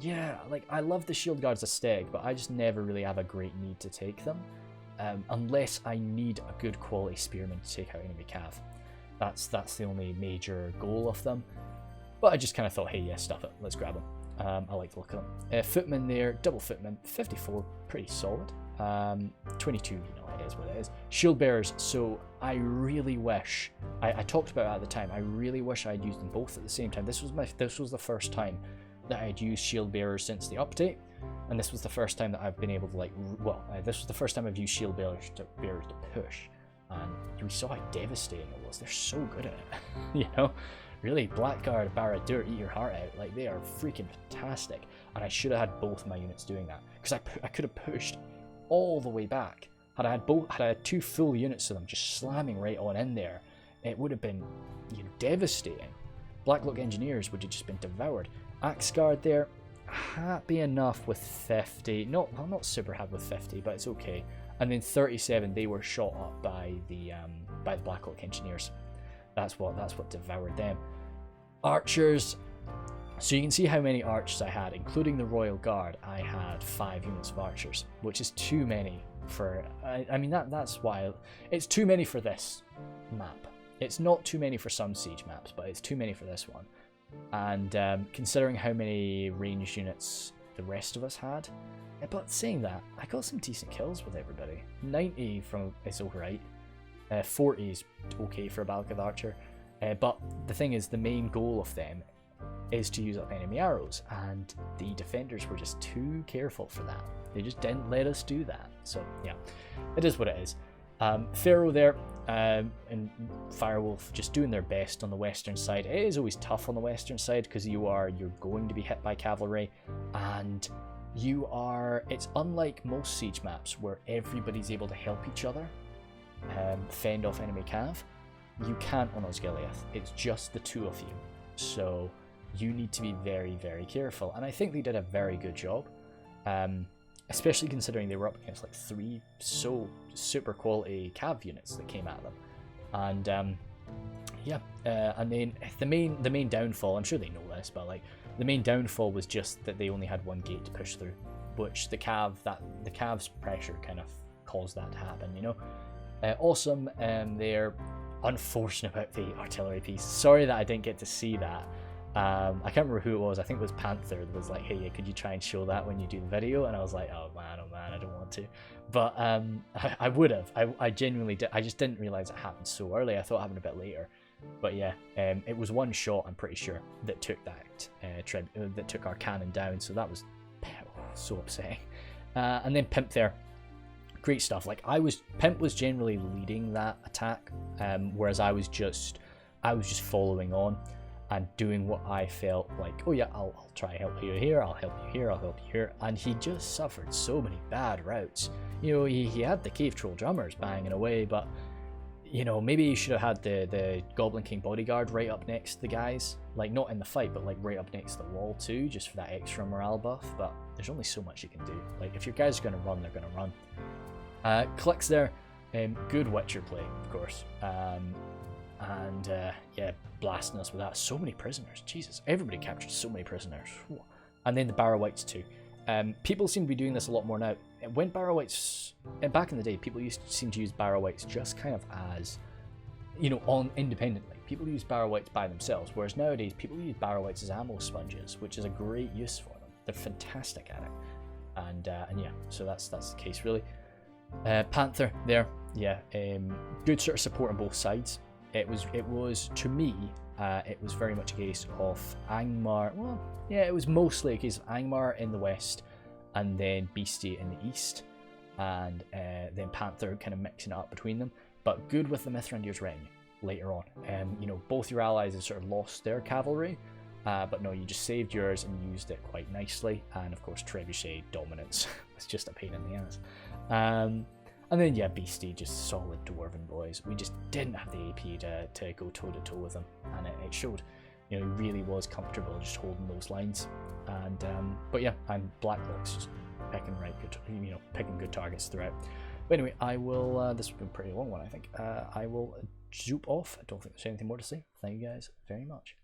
yeah, like I love the Shield Guards aesthetic, but I just never really have a great need to take them, unless I need a good quality spearman to take out enemy cav. That's the only major goal of them. But I just kind of thought, hey, yeah, stuff it, let's grab them. I like the look of them. Footman there, double footman, 54, pretty solid. 22, you know, it is what it is. Shield bearers, so I really wish, I talked about it at the time, I really wish I had used them both at the same time. This was the first time that I had used shield bearers since the update, and this was the first time that I've been able to, like, this was the first time I've used shield bearers to push, and we saw how devastating it was. They're so good at it, you know? Really, Blackguard, Barad-dûr, eat your heart out. Like, they are freaking fantastic, and I should have had both my units doing that, because I could have pushed all the way back. Had I had two full units of them just slamming right on in there, it would have been, you know, devastating. Blacklock Engineers would have just been devoured. Axe Guard there, happy enough with 50. I'm not super happy with 50, but it's okay. And then 37, they were shot up by the Blacklock Engineers. That's what devoured them. Archers. So you can see how many archers I had, including the Royal Guard. I had 5 units of archers, which is too many for. I mean that's why it's too many for this map. It's not too many for some siege maps, but it's too many for this one. And considering how many ranged units the rest of us had, but saying that, I got some decent kills with everybody. 90 from is alright. 40 is okay for a Balghath archer. But the thing is, the main goal of them is to use up enemy arrows, and the defenders were just too careful for that. They just didn't let us do that. So yeah, it is what it is. Pharaoh there, and Firewolf just doing their best on the western side. It is always tough on the western side because you're going to be hit by cavalry, and it's unlike most siege maps where everybody's able to help each other fend off enemy cav. You can't on Osgiliath. It's just the two of you. So you need to be very, very careful. And I think they did a very good job. Especially considering they were up against like 3 so super quality cav units that came at them. And yeah, and then the main downfall, I'm sure they know this, but like the main downfall was just that they only had 1 gate to push through, which the cav's pressure kind of caused that to happen, you know. Awesome, they're unfortunate about the artillery piece. Sorry that I didn't get to see that. I can't remember who it was. I think it was Panther that was like, hey, could you try and show that when you do the video? And I was like, oh man, I don't want to. But I would have. I genuinely did. I just didn't realize it happened so early. I thought it happened a bit later. But yeah, it was 1 shot, I'm pretty sure, that took that took our cannon down. So that was so upsetting. And then Pimp there. Great stuff. Like Pimp was generally leading that attack, whereas I was just following on and doing what I felt like, oh yeah, I'll try and help you here, I'll help you here, I'll help you here. And he just suffered so many bad routes. You know, he had the Cave Troll drummers banging away, but you know, maybe you should have had the Goblin King bodyguard right up next to the guys. Like, not in the fight, but like right up next to the wall too, just for that extra morale buff. But there's only so much you can do. Like, if your guys are going to run, they're going to run. Clicks there. Good Witcher play, of course. Yeah, blasting us with that. So many prisoners. Jesus, everybody captured so many prisoners. And then the Barrow-wights too. People seem to be doing this a lot more now. When Barrow-wights, back in the day, people seem to use Barrow-wights just kind of as, you know, independently. People use Barrow-wights by themselves, whereas nowadays people use Barrow-wights as ammo sponges, which is a great use for them. They're fantastic at it. And yeah, so that's the case really. Panther there, yeah, good sort of support on both sides. It was to me, it was very much a case of Angmar. Well, yeah, it was mostly a case of Angmar in the west, and then Misty in the east, and then Panther kind of mixing it up between them. But good with the Mithrandir's retinue later on. You know, both your allies have sort of lost their cavalry, but no, you just saved yours and used it quite nicely. And of course, Trebuchet dominance was just a pain in the ass. And then, yeah, Misty, just solid Dwarven boys. We just didn't have the AP to go toe-to-toe with them, and it showed. You know, he really was comfortable just holding those lines. And but yeah, and Blacklock's just picking picking good targets throughout. But anyway, I will. This has been a pretty long one, I think. I will zoop off. I don't think there's anything more to say. Thank you guys very much.